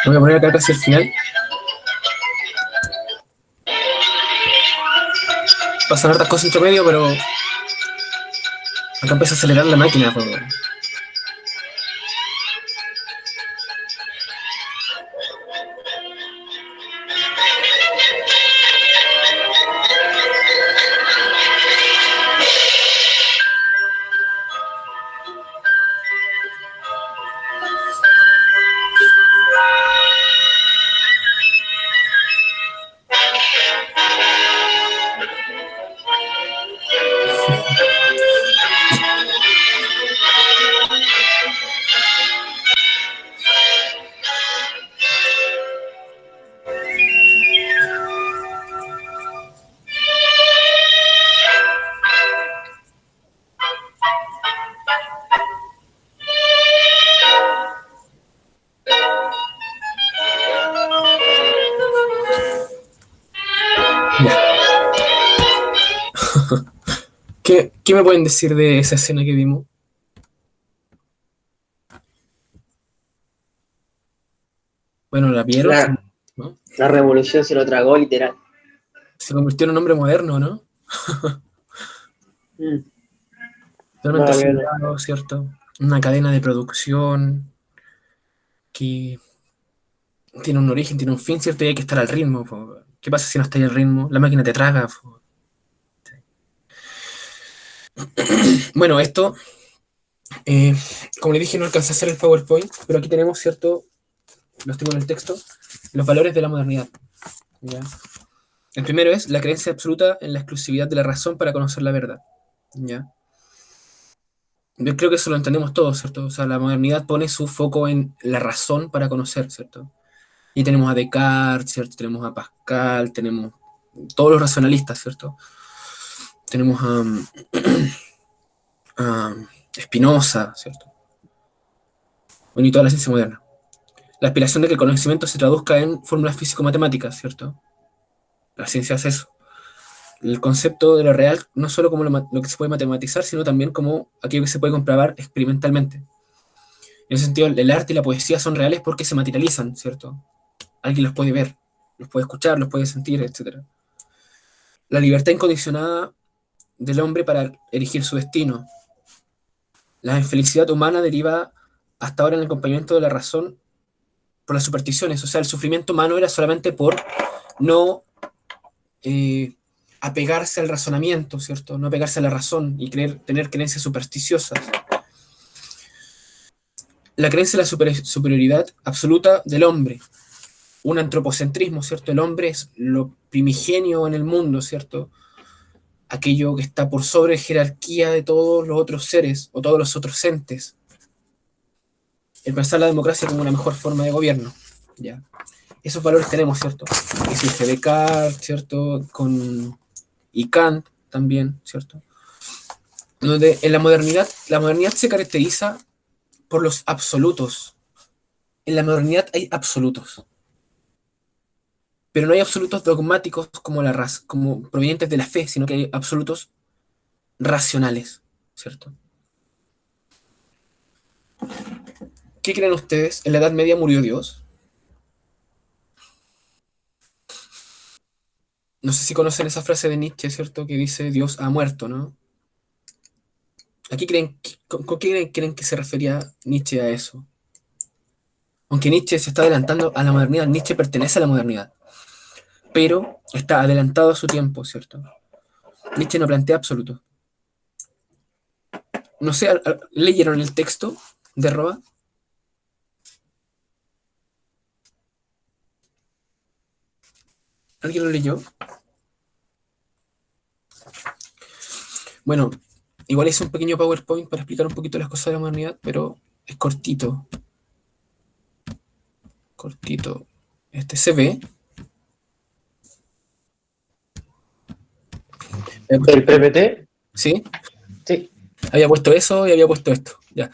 Lo voy a poner acá casi al final. Pasan hartas cosas entre medio, pero acá empieza a acelerar la máquina. Pues. Ya. ¿Qué me pueden decir de esa escena que vimos? Bueno, ¿la vieron? ¿No? La revolución se lo tragó literal. Se convirtió en un hombre moderno, ¿no? Mm. Totalmente No, bien. acelerado, ¿cierto? Una cadena de producción que tiene un origen, tiene un fin, ¿cierto? Y hay que estar al ritmo. Po. ¿Qué pasa si no estás al ritmo? La máquina te traga. Po. Bueno, esto, como le dije, no alcancé a hacer el PowerPoint, pero aquí tenemos, ¿cierto? Los tengo en el texto. Los valores de la modernidad. ¿Ya? El primero es la creencia absoluta en la exclusividad de la razón para conocer la verdad. ¿Ya? Yo creo que eso lo entendemos todos, ¿cierto? O sea, la modernidad pone su foco en la razón para conocer, ¿cierto? Y tenemos a Descartes, ¿cierto? Tenemos a Pascal, tenemos todos los racionalistas, ¿cierto? Tenemos a Spinoza, ¿cierto? Bueno, y toda la ciencia moderna. La aspiración de que el conocimiento se traduzca en fórmulas físico-matemáticas, ¿cierto? La ciencia hace eso. El concepto de lo real no solo como lo que se puede matematizar, sino también como aquello que se puede comprobar experimentalmente. En ese sentido, el arte y la poesía son reales porque se materializan, ¿cierto? Alguien los puede ver, los puede escuchar, los puede sentir, etc. La libertad incondicionada del hombre para erigir su destino. La infelicidad humana deriva hasta ahora en el acompañamiento de la razón por las supersticiones. O sea, el sufrimiento humano era solamente por no eh, apegarse al razonamiento, ¿cierto? No apegarse a la razón y tener creencias supersticiosas. La creencia en la superioridad absoluta del hombre. Un antropocentrismo, ¿cierto? El hombre es lo primigenio en el mundo, ¿cierto? Aquello que está por sobre jerarquía de todos los otros seres o todos los otros entes. El pensar la democracia como una mejor forma de gobierno. ¿Ya? Esos valores tenemos, ¿cierto? Existe Descartes, ¿cierto? Y Kant también, ¿cierto? Donde en la modernidad se caracteriza por los absolutos. En la modernidad hay absolutos. Pero no hay absolutos dogmáticos como como provenientes de la fe, sino que hay absolutos racionales, ¿cierto? ¿Qué creen ustedes? ¿En la Edad Media murió Dios? No sé si conocen esa frase de Nietzsche, ¿cierto? Que dice Dios ha muerto, ¿no? ¿A qué con qué creen que se refería Nietzsche a eso? Aunque Nietzsche se está adelantando a la modernidad, Nietzsche pertenece a la modernidad, pero está adelantado a su tiempo, ¿cierto? Nietzsche no plantea absoluto. No sé, ¿leyeron el texto de Roa? ¿Alguien lo leyó? Bueno, igual hice un pequeño PowerPoint para explicar un poquito las cosas de la modernidad, pero es cortito. Cortito. Se ve. ¿El PPT? ¿Sí? Sí. Había puesto eso y había puesto esto. Ya.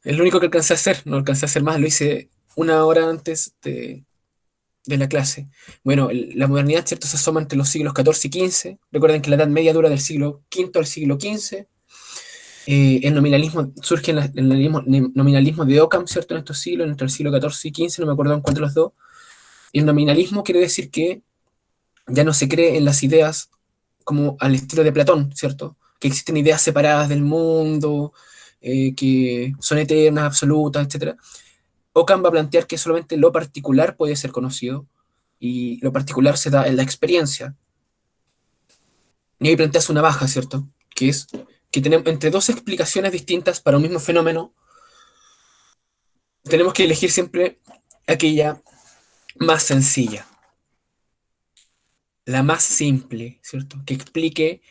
Es lo único que alcancé a hacer. No alcancé a hacer más. Lo hice una hora antes de la clase. Bueno, la modernidad, ¿cierto? Se asoma entre los siglos XIV y XV. Recuerden que la Edad Media dura del siglo V al siglo XV. El nominalismo surge en el nominalismo de Occam, ¿cierto? En estos siglos, entre el siglo XIV y XV, no me acuerdo en cuál de los dos. Y el nominalismo quiere decir que ya no se cree en las ideas como al estilo de Platón, ¿cierto? Que existen ideas separadas del mundo, que son eternas, absolutas, etc. Ockham va a plantear que solamente lo particular puede ser conocido y lo particular se da en la experiencia. Y ahí planteas una baja, ¿cierto? Que es que tenemos entre dos explicaciones distintas para un mismo fenómeno, tenemos que elegir siempre aquella más sencilla, la más simple, ¿cierto? Que explique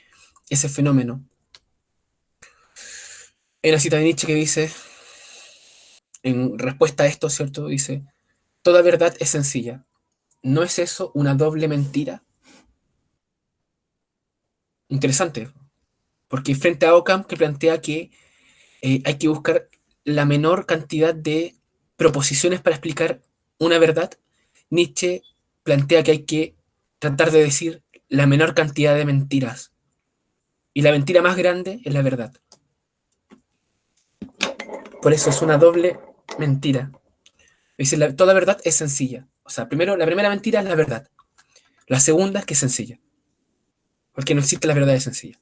ese fenómeno. Hay una cita de Nietzsche que dice, en respuesta a esto, ¿cierto? Dice, toda verdad es sencilla. ¿No es eso una doble mentira? Interesante, porque frente a Occam que plantea que hay que buscar la menor cantidad de proposiciones para explicar una verdad, Nietzsche plantea que hay que tratar de decir la menor cantidad de mentiras. Y la mentira más grande es la verdad. Por eso es una doble mentira. Es decir, toda verdad es sencilla. O sea, primero, la primera mentira es la verdad. La segunda es que es sencilla. Porque no existe la verdad sencilla.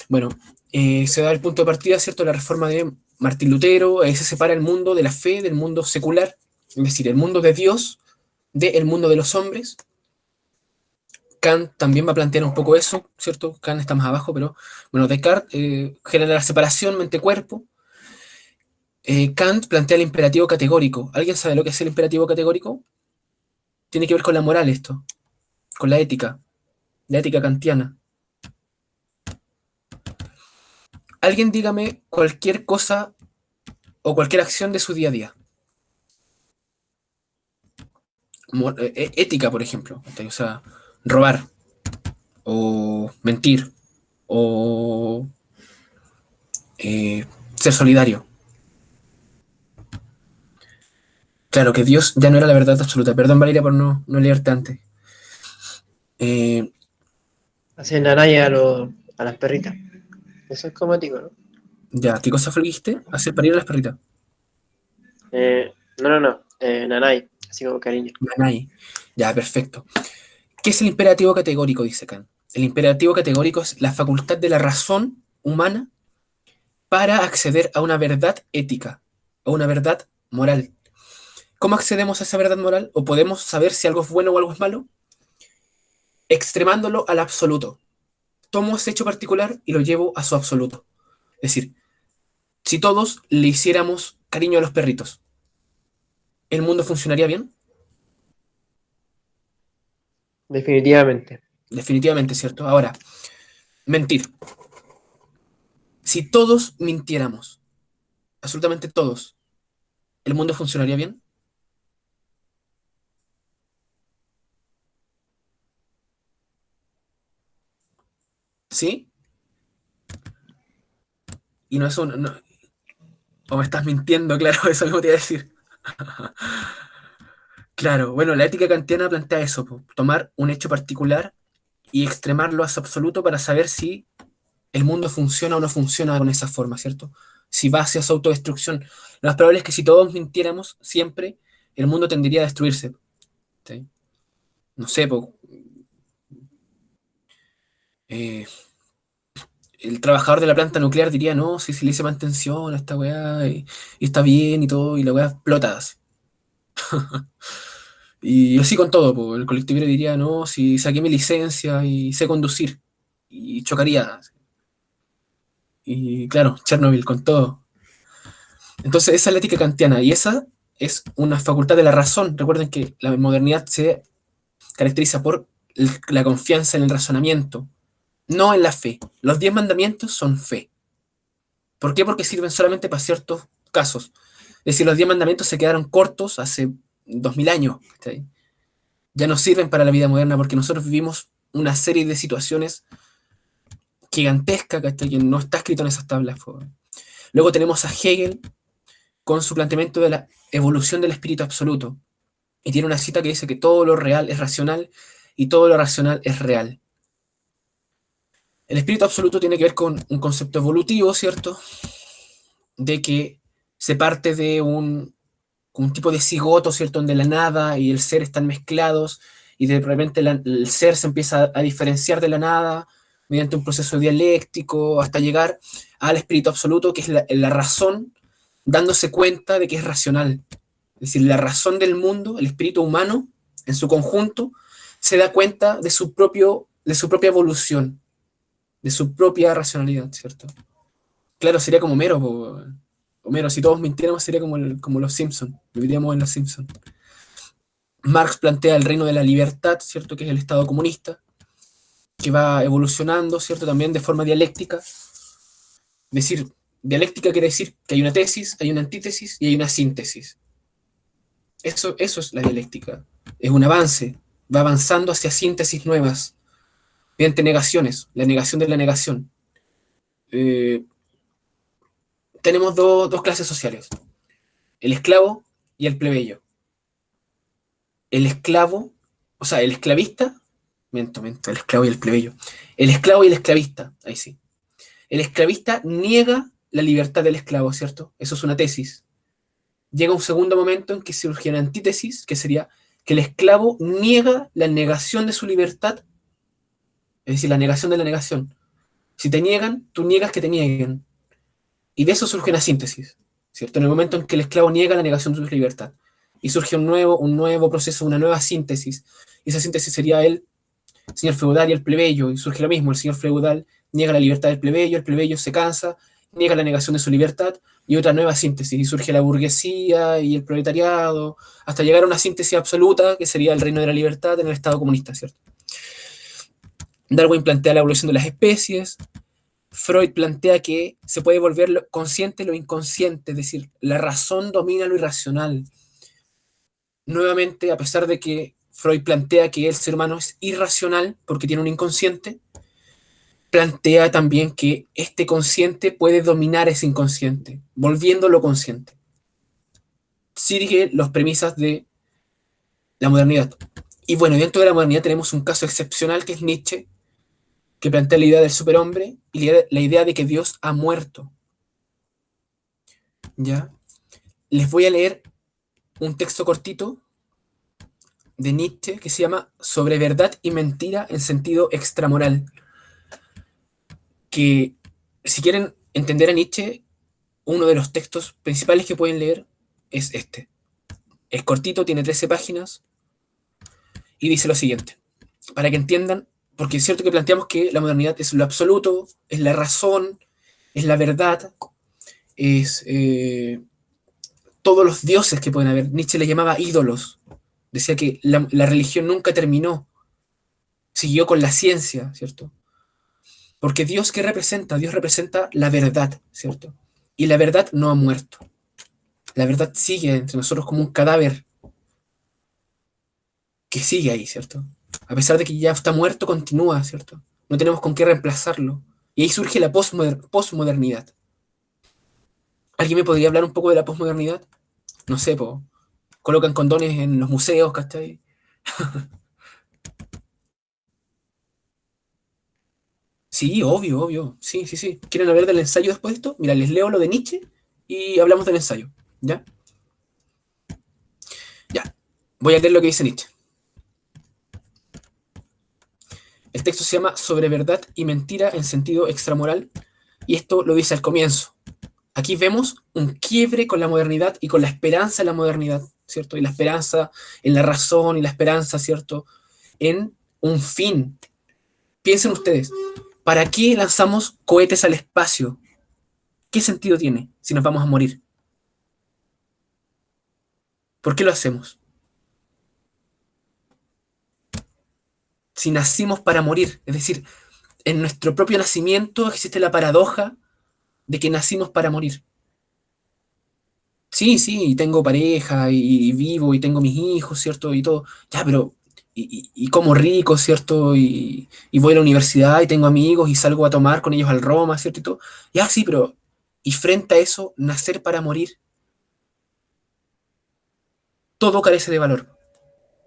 Bueno, se da el punto de partida, ¿cierto? La reforma de Martín Lutero, ahí se separa el mundo de la fe del mundo secular, es decir, el mundo de Dios del mundo de los hombres. Kant también va a plantear un poco eso, ¿cierto? Kant está más abajo, pero bueno, Descartes genera la separación mente-cuerpo. Kant plantea el imperativo categórico. ¿Alguien sabe lo que es el imperativo categórico? Tiene que ver con la moral esto, con la ética kantiana. Alguien dígame cualquier cosa o cualquier acción de su día a día. Ética, por ejemplo. O sea, robar, o mentir, o ser solidario. Claro que Dios ya no era la verdad absoluta. Perdón, Valeria, por no leerte antes. Hacen nanaya a las perritas. Eso es como digo, ¿no? Ya, ¿qué cosa fue que dijiste? Hacer parir a las perritas. No. Nanay, así como cariño. Nanay. Ya, perfecto. ¿Qué es el imperativo categórico? Dice Kant. El imperativo categórico es la facultad de la razón humana para acceder a una verdad ética, a una verdad moral. ¿Cómo accedemos a esa verdad moral? ¿O podemos saber si algo es bueno o algo es malo? Extremándolo al absoluto. Tomo ese hecho particular y lo llevo a su absoluto. Es decir, si todos le hiciéramos cariño a los perritos, ¿el mundo funcionaría bien? Definitivamente. Definitivamente, ¿cierto? Ahora, mentir. Si todos mintiéramos, absolutamente todos, ¿el mundo funcionaría bien? ¿Sí? Y no es un... o me estás mintiendo, claro, eso mismo te iba a decir. Claro, bueno, la ética kantiana plantea eso, tomar un hecho particular y extremarlo a su absoluto para saber si el mundo funciona o no funciona con esa forma, ¿cierto? Si va hacia su autodestrucción. Lo más probable es que si todos mintiéramos siempre, el mundo tendería a destruirse. ¿Sí? No sé, eh, el trabajador de la planta nuclear diría, no, si le hice mantención a esta weá y está bien y todo, y la weá explota así. Y así con todo, po. El colectivero diría, no, si saqué mi licencia y sé conducir, y chocaría. Y claro, Chernobyl con todo. Entonces, esa es la ética kantiana, y esa es una facultad de la razón. Recuerden que la modernidad se caracteriza por la confianza en el razonamiento, no en la fe. Los 10 mandamientos son fe. ¿Por qué? Porque sirven solamente para ciertos casos. Es decir, los 10 mandamientos se quedaron cortos hace 2000 años. ¿Sí? Ya no sirven para la vida moderna porque nosotros vivimos una serie de situaciones gigantescas, ¿cachai? Que no está escrito en esas tablas. Luego tenemos a Hegel con su planteamiento de la evolución del espíritu absoluto. Y tiene una cita que dice que todo lo real es racional y todo lo racional es real. El espíritu absoluto tiene que ver con un concepto evolutivo, ¿cierto? De que se parte de un tipo de cigoto, ¿cierto? Donde la nada y el ser están mezclados y de repente el ser se empieza a diferenciar de la nada mediante un proceso dialéctico hasta llegar al espíritu absoluto, que es la razón dándose cuenta de que es racional. Es decir, la razón del mundo, el espíritu humano en su conjunto, se da cuenta de su propia evolución, de su propia racionalidad, ¿cierto? Claro, sería como Homero, po. Homero, si todos mintiéramos sería como los Simpsons, viviríamos en los Simpsons. Marx plantea el reino de la libertad, ¿cierto? Que es el Estado comunista, que va evolucionando, ¿cierto? También de forma dialéctica. Es decir, dialéctica quiere decir que hay una tesis, hay una antítesis y hay una síntesis. Eso es la dialéctica. Es un avance, va avanzando hacia síntesis nuevas, mediante negaciones, la negación de la negación. Eh, tenemos dos clases sociales, el esclavo y el plebeyo. El esclavo, o sea, el esclavista, el esclavo y el plebeyo. El esclavo y el esclavista, ahí sí. El esclavista niega la libertad del esclavo, ¿cierto? Eso es una tesis. Llega un segundo momento en que surge una antítesis, que sería que el esclavo niega la negación de su libertad, es decir, la negación de la negación. Si te niegan, tú niegas que te nieguen. Y de eso surge una síntesis, ¿cierto? En el momento en que el esclavo niega la negación de su libertad. Y surge un nuevo proceso, una nueva síntesis. Y esa síntesis sería el señor feudal y el plebeyo. Y surge lo mismo, el señor feudal niega la libertad del plebeyo, el plebeyo se cansa, niega la negación de su libertad, y otra nueva síntesis. Y surge la burguesía y el proletariado, hasta llegar a una síntesis absoluta, que sería el reino de la libertad en el Estado comunista, ¿cierto? Darwin plantea la evolución de las especies. Freud plantea que se puede volver lo consciente lo inconsciente, es decir, la razón domina lo irracional. Nuevamente, a pesar de que Freud plantea que el ser humano es irracional porque tiene un inconsciente, plantea también que este consciente puede dominar ese inconsciente, volviéndolo consciente. Sigue las premisas de la modernidad. Y bueno, dentro de la modernidad tenemos un caso excepcional que es Nietzsche, que plantea la idea del superhombre y la idea de que Dios ha muerto. ¿Ya? Les voy a leer un texto cortito de Nietzsche que se llama Sobre verdad y mentira en sentido extramoral. Que si quieren entender a Nietzsche, uno de los textos principales que pueden leer es este. Es cortito, tiene 13 páginas y dice lo siguiente. Para que entiendan, porque es cierto que planteamos que la modernidad es lo absoluto, es la razón, es la verdad, es todos los dioses que pueden haber. Nietzsche le llamaba ídolos. Decía que la religión nunca terminó, siguió con la ciencia, ¿cierto? Porque Dios, ¿qué representa? Dios representa la verdad, ¿cierto? Y la verdad no ha muerto. La verdad sigue entre nosotros como un cadáver que sigue ahí, ¿cierto? A pesar de que ya está muerto, continúa, ¿cierto? No tenemos con qué reemplazarlo. Y ahí surge la posmodernidad. ¿Alguien me podría hablar un poco de la posmodernidad? No sé, colocan condones en los museos, ¿cachai? Sí, obvio, obvio. Sí, sí, sí. ¿Quieren hablar del ensayo después de esto? Mira, les leo lo de Nietzsche y hablamos del ensayo. ¿Ya? Ya. Voy a leer lo que dice Nietzsche. El texto se llama Sobre verdad y mentira en sentido extramoral, y esto lo dice al comienzo. Aquí vemos un quiebre con la modernidad y con la esperanza en la modernidad, ¿cierto? Y la esperanza en la razón y la esperanza, ¿cierto? En un fin. Piensen ustedes, ¿para qué lanzamos cohetes al espacio? ¿Qué sentido tiene si nos vamos a morir? ¿Por qué lo hacemos? Si nacimos para morir, es decir, en nuestro propio nacimiento existe la paradoja de que nacimos para morir. Sí, sí, tengo pareja y vivo y tengo mis hijos, ¿cierto? Y todo. Ya, pero y como rico, ¿cierto? Y voy a la universidad y tengo amigos y salgo a tomar con ellos al Roma, ¿cierto? Y todo. Ya, sí, pero y frente a eso, nacer para morir, todo carece de valor.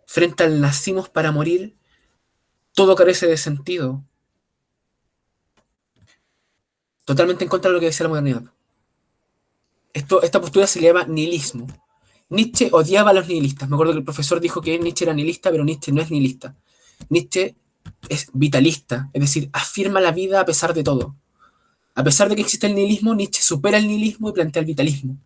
Frente al nacimos para morir, todo carece de sentido. Totalmente en contra de lo que decía la modernidad. Esta postura se le llama nihilismo. Nietzsche odiaba a los nihilistas. Me acuerdo que el profesor dijo que Nietzsche era nihilista, pero Nietzsche no es nihilista. Nietzsche es vitalista, es decir, afirma la vida a pesar de todo. A pesar de que existe el nihilismo, Nietzsche supera el nihilismo y plantea el vitalismo.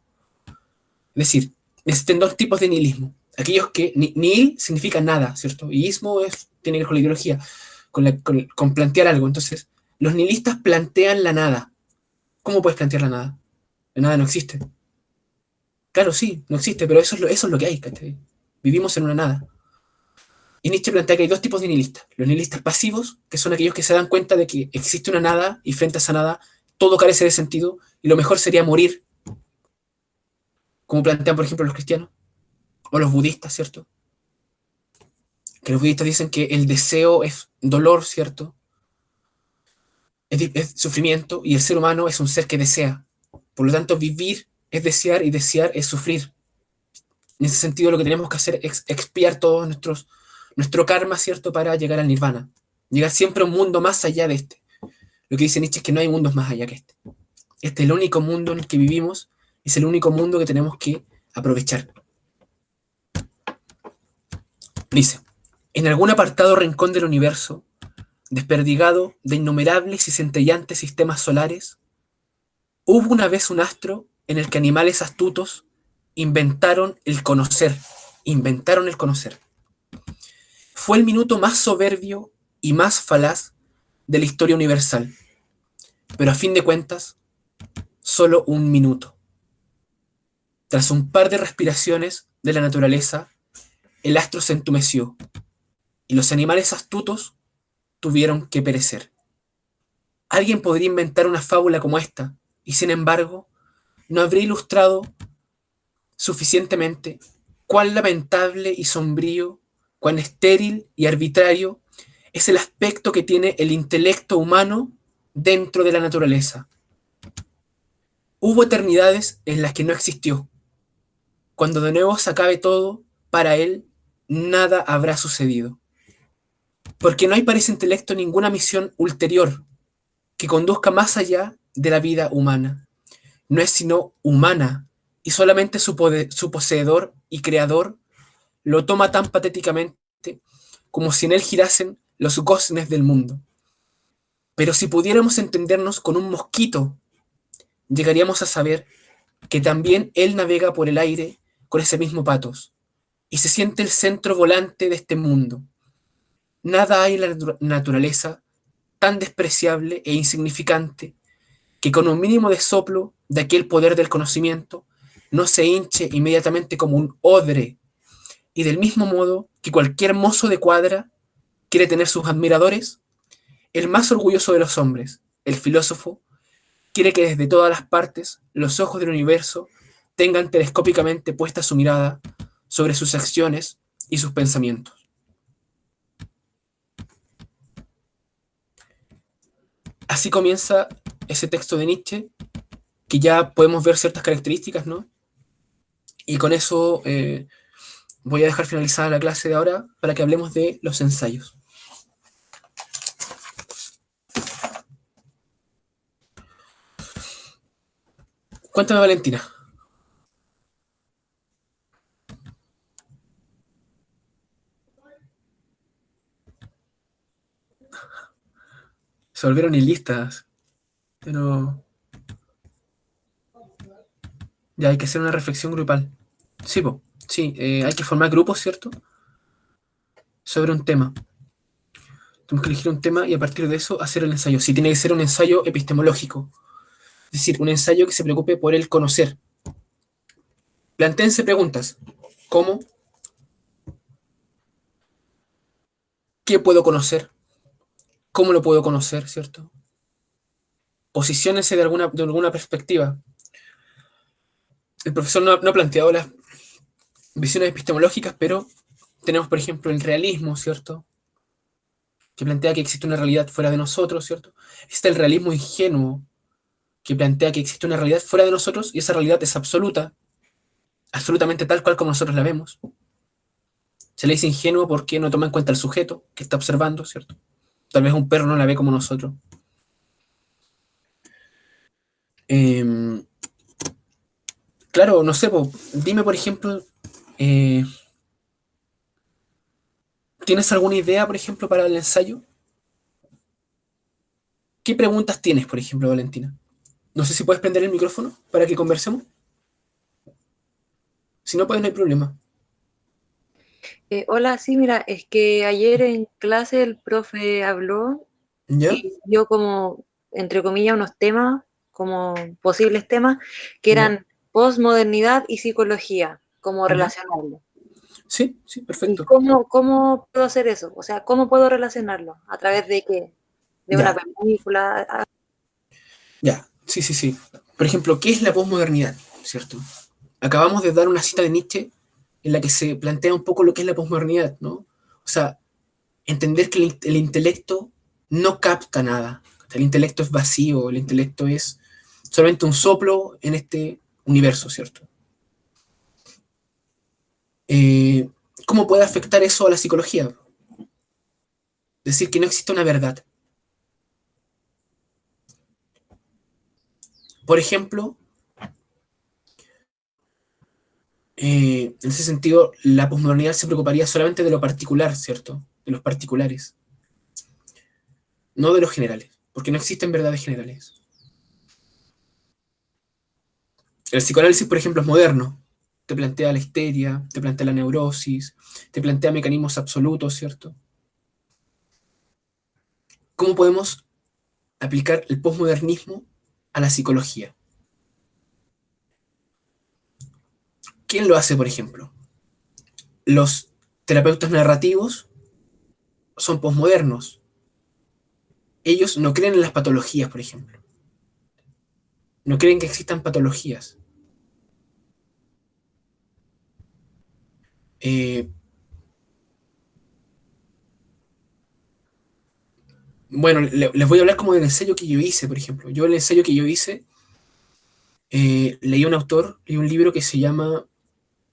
Es decir, existen dos tipos de nihilismo. Aquellos que nihil significa nada, ¿cierto? Y ismo tiene que ver con la ideología, con plantear algo. Entonces, los nihilistas plantean la nada. ¿Cómo puedes plantear la nada? La nada no existe. Claro, sí, no existe, pero eso es lo que hay, ¿cachai? Vivimos en una nada. Y Nietzsche plantea que hay dos tipos de nihilistas. Los nihilistas pasivos, que son aquellos que se dan cuenta de que existe una nada y frente a esa nada todo carece de sentido y lo mejor sería morir, como plantean, por ejemplo, los cristianos o los budistas, ¿cierto? Que los budistas dicen que el deseo es dolor, ¿cierto? Es sufrimiento y el ser humano es un ser que desea. Por lo tanto, vivir es desear y desear es sufrir. En ese sentido, lo que tenemos que hacer es expiar todo nuestro karma, ¿cierto? Para llegar al nirvana. Llegar siempre a un mundo más allá de este. Lo que dice Nietzsche es que no hay mundos más allá que este. Este es el único mundo en el que vivimos, es el único mundo que tenemos que aprovechar. Dice, en algún apartado rincón del universo, desperdigado de innumerables y centellantes sistemas solares, hubo una vez un astro en el que animales astutos inventaron el conocer. Inventaron el conocer. Fue el minuto más soberbio y más falaz de la historia universal. Pero a fin de cuentas, solo un minuto. Tras un par de respiraciones de la naturaleza, el astro se entumeció y los animales astutos tuvieron que perecer. Alguien podría inventar una fábula como esta y sin embargo no habría ilustrado suficientemente cuán lamentable y sombrío, cuán estéril y arbitrario es el aspecto que tiene el intelecto humano dentro de la naturaleza. Hubo eternidades en las que no existió. Cuando de nuevo se acabe todo, para él nada habrá sucedido. Porque no hay para ese intelecto ninguna misión ulterior que conduzca más allá de la vida humana. No es sino humana, y solamente su poseedor y creador lo toma tan patéticamente como si en él girasen los goznes del mundo. Pero si pudiéramos entendernos con un mosquito, llegaríamos a saber que también él navega por el aire con ese mismo patos, y se siente el centro volante de este mundo. Nada hay en la naturaleza tan despreciable e insignificante que con un mínimo de soplo de aquel poder del conocimiento no se hinche inmediatamente como un odre, y del mismo modo que cualquier mozo de cuadra quiere tener sus admiradores, el más orgulloso de los hombres, el filósofo, quiere que desde todas las partes los ojos del universo tengan telescópicamente puesta su mirada sobre sus acciones y sus pensamientos. Así comienza ese texto de Nietzsche, que ya podemos ver ciertas características, ¿no? Y con eso voy a dejar finalizada la clase de ahora para que hablemos de los ensayos. Cuéntame, Valentina. Se volvieron listas, pero ya hay que hacer una reflexión grupal. Sí, sí, hay que formar grupos, ¿cierto? Sobre un tema. Tenemos que elegir un tema y a partir de eso hacer el ensayo. Sí, tiene que ser un ensayo epistemológico. Es decir, un ensayo que se preocupe por el conocer. Plantéense preguntas. ¿Cómo? ¿Qué puedo conocer? ¿Cómo lo puedo conocer, cierto? Posiciónense de alguna perspectiva. El profesor no ha planteado las visiones epistemológicas, pero tenemos, por ejemplo, el realismo, ¿cierto? Que plantea que existe una realidad fuera de nosotros, ¿cierto? Está el realismo ingenuo, que plantea que existe una realidad fuera de nosotros y esa realidad es absoluta, absolutamente tal cual como nosotros la vemos. Se le dice ingenuo porque no toma en cuenta el sujeto que está observando, ¿cierto? Tal vez un perro no la ve como nosotros. Em, claro, no sé, dime por ejemplo, eh, ¿tienes alguna idea, por ejemplo, para el ensayo? ¿Qué preguntas tienes, por ejemplo, Valentina? No sé si puedes prender el micrófono para que conversemos. Si no, pues no hay problema. Hola, sí, mira, es que ayer en clase el profe habló ¿Ya? y dio como, entre comillas, unos temas, como posibles temas, que ¿Ya? eran posmodernidad y psicología, como Ujú. relacionarlo. Sí, sí, ¿Y perfecto. cómo puedo hacer eso? O sea, ¿cómo puedo relacionarlo? ¿A través de qué? ¿De una Ya, película? ya. Sí, sí, sí. Por ejemplo, ¿qué es la posmodernidad? ¿Cierto? Acabamos de dar una cita de Nietzsche en la que se plantea un poco lo que es la posmodernidad, ¿no? O sea, entender que el intelecto no capta nada. El intelecto es vacío, el intelecto es solamente un soplo en este universo, ¿cierto? Eh, ¿Cómo puede afectar eso a la psicología? Decir que no existe una verdad. Por ejemplo, en ese sentido, la posmodernidad se preocuparía solamente de lo particular, ¿cierto? De los particulares, no de los generales, porque no existen verdades generales. El psicoanálisis, por ejemplo, es moderno. Te plantea la histeria, te plantea la neurosis, te plantea mecanismos absolutos, ¿cierto? ¿Cómo podemos aplicar el posmodernismo a la psicología? ¿Quién lo hace, por ejemplo? Los terapeutas narrativos son posmodernos. Ellos no creen en las patologías, por ejemplo. No creen que existan patologías. Eh, bueno, les voy a hablar como del ensayo que yo hice, por ejemplo. Yo el ensayo que yo hice, leí un autor, leí un libro que se llama,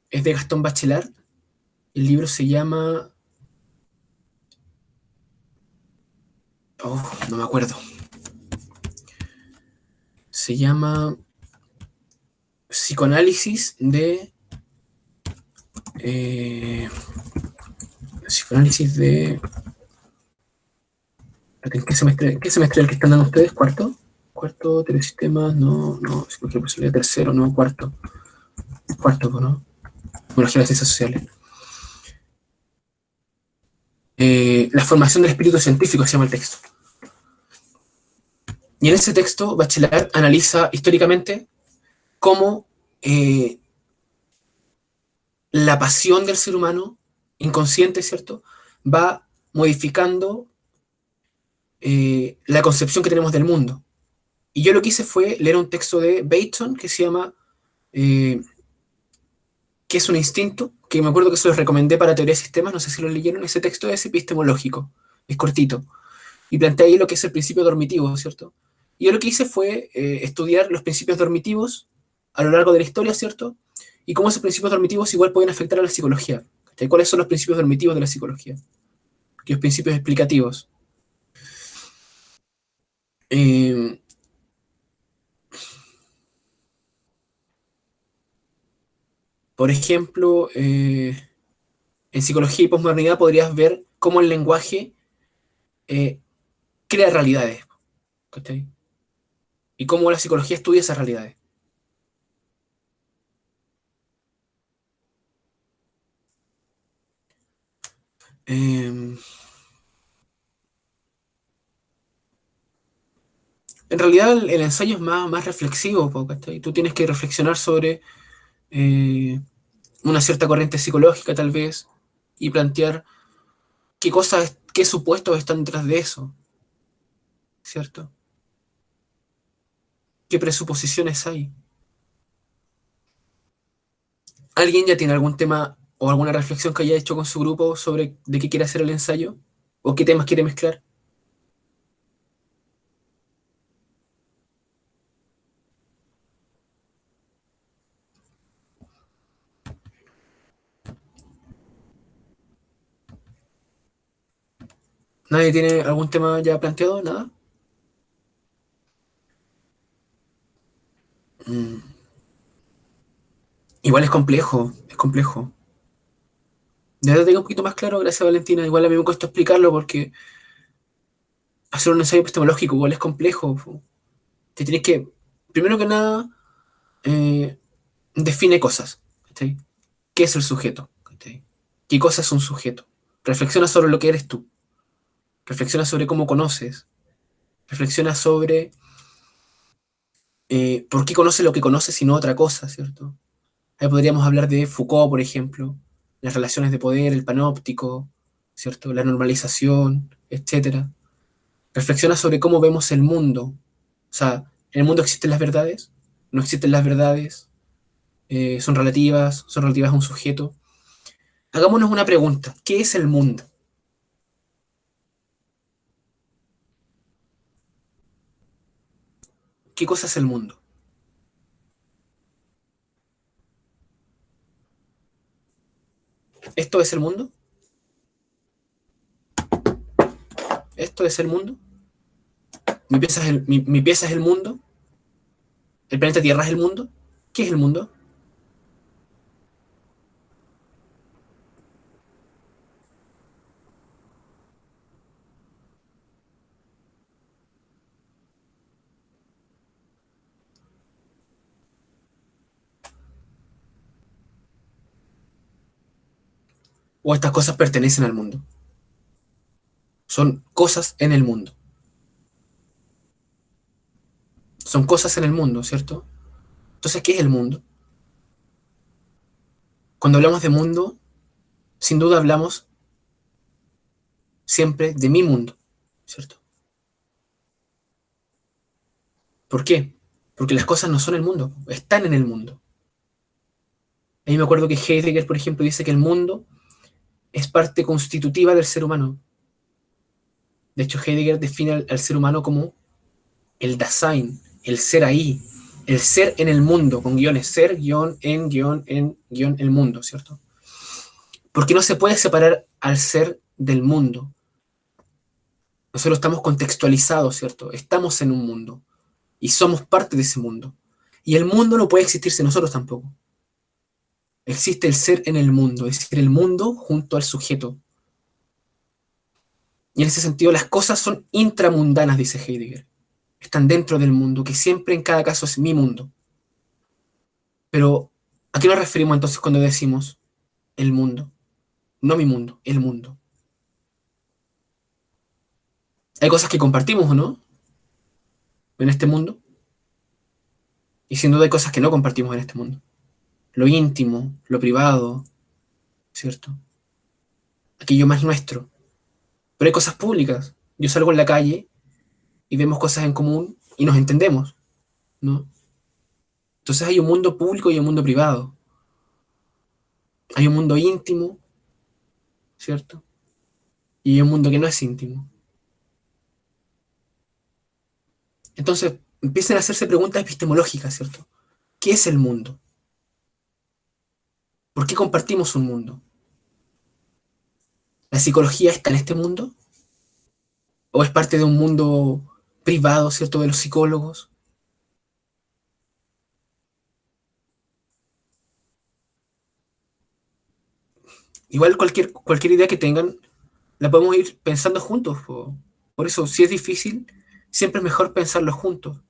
es de Gastón Bachelard. El libro se llama, oh, no me acuerdo. Se llama Psicoanálisis de, eh, psicoanálisis de, ¿en qué semestre es el que están dando ustedes? ¿Cuarto? ¿Cuarto? ¿Telesistemas? No, no, psicología personalidad tercero, no, cuarto. Cuarto, pues, ¿no? Biología de las ciencias sociales. La formación del espíritu científico se llama el texto. Y en ese texto, Bachelard analiza históricamente cómo la pasión del ser humano, inconsciente, ¿cierto?, va modificando la concepción que tenemos del mundo. Y yo lo que hice fue leer un texto de Bateson que se llama eh, ¿Qué es un instinto? Que me acuerdo que se los recomendé para teoría de sistemas, no sé si lo leyeron. Ese texto es epistemológico, es cortito. Y plantea ahí lo que es el principio dormitivo, ¿cierto? Y yo lo que hice fue estudiar los principios dormitivos a lo largo de la historia, ¿cierto? Y cómo esos principios dormitivos igual pueden afectar a la psicología. ¿Cuáles son los principios dormitivos de la psicología? Los principios explicativos. Eh, por ejemplo, en psicología y posmodernidad podrías ver cómo el lenguaje eh, crea realidades, ¿cachai? Y cómo la psicología estudia esas realidades. Eh, en realidad el ensayo es más reflexivo, ¿cachai? Tú tienes que reflexionar sobre una cierta corriente psicológica tal vez y plantear qué cosas, qué supuestos están detrás de eso, ¿cierto? ¿Qué presuposiciones hay? ¿Alguien ya tiene algún tema o alguna reflexión que haya hecho con su grupo sobre de qué quiere hacer el ensayo? ¿O qué temas quiere mezclar? ¿Nadie tiene algún tema ya planteado? ¿Nada? Igual es complejo, es complejo. De verdad tengo un poquito más claro, gracias Valentina. Igual a mí me cuesta explicarlo porque hacer un ensayo epistemológico igual es complejo. Te tienes que, primero que nada, eh, define cosas. ¿Cachai? ¿Qué es el sujeto? ¿Cachai? ¿Qué cosa es un sujeto? Reflexiona sobre lo que eres tú. Reflexiona sobre cómo conoces. Reflexiona sobre por qué conoces lo que conoces y no otra cosa, ¿cierto? Ahí podríamos hablar de Foucault, por ejemplo, las relaciones de poder, el panóptico, ¿cierto? La normalización, etcétera. Reflexiona sobre cómo vemos el mundo. O sea, ¿en el mundo existen las verdades? ¿No existen las verdades? Son relativas a un sujeto. Hagámonos una pregunta. ¿Qué es el mundo? ¿Qué cosa es el mundo? ¿Esto es el mundo? ¿Esto es el mundo? ¿Mi pieza es el mundo? ¿El planeta Tierra es el mundo? ¿Qué es el mundo? ¿O estas cosas pertenecen al mundo? Son cosas en el mundo. Son cosas en el mundo, ¿cierto? Entonces, ¿qué es el mundo? Cuando hablamos de mundo, sin duda hablamos siempre de mi mundo, ¿cierto? ¿Por qué? Porque las cosas no son el mundo, están en el mundo. A mí me acuerdo que Heidegger, por ejemplo, dice que el mundo es parte constitutiva del ser humano. De hecho, Heidegger define al ser humano como el Dasein, el ser ahí, el ser en el mundo, con guiones, ser, guión, en, guión, el mundo, ¿cierto? Porque no se puede separar al ser del mundo. Nosotros estamos contextualizados, ¿cierto? Estamos en un mundo y somos parte de ese mundo. Y el mundo no puede existir sin nosotros tampoco. Existe el ser en el mundo, es decir, el mundo junto al sujeto. Y en ese sentido las cosas son intramundanas, dice Heidegger. Están dentro del mundo, que siempre en cada caso es mi mundo. Pero, ¿a qué nos referimos entonces cuando decimos el mundo? No mi mundo, el mundo. Hay cosas que compartimos, ¿o no? En este mundo. Y sin duda hay cosas que no compartimos en este mundo. Lo íntimo, lo privado, ¿cierto? Aquello más nuestro. Pero hay cosas públicas. Yo salgo en la calle y vemos cosas en común y nos entendemos, ¿no? Entonces hay un mundo público y un mundo privado. Hay un mundo íntimo, ¿cierto? Y hay un mundo que no es íntimo. Entonces empiezan a hacerse preguntas epistemológicas, ¿cierto? ¿Qué es el mundo? ¿Por qué compartimos un mundo? ¿La psicología está en este mundo? ¿O es parte de un mundo privado, ¿cierto? De los psicólogos. Igual cualquier idea que tengan, la podemos ir pensando juntos. Por eso, si es difícil, siempre es mejor pensarlo juntos,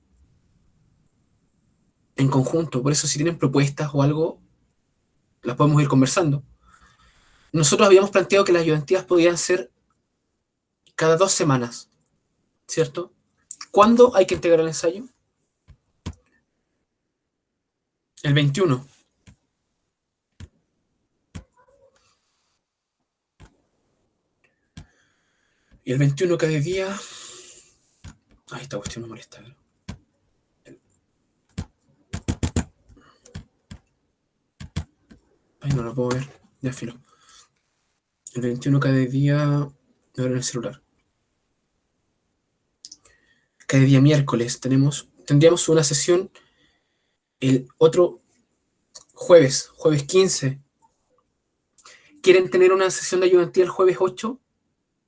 en conjunto. Por eso, si tienen propuestas o algo, las podemos ir conversando. Nosotros habíamos planteado que las ayudantías podían ser cada 2 semanas, ¿cierto? ¿Cuándo hay que entregar el ensayo? El 21. Y el 21 cada día. Ay, esta cuestión me molesta. Ay, no lo puedo ver. Ya filo. El 21 cada día. A ver en el celular. Cada día miércoles tendríamos una sesión el otro jueves 15. ¿Quieren tener una sesión de ayudantía el jueves 8?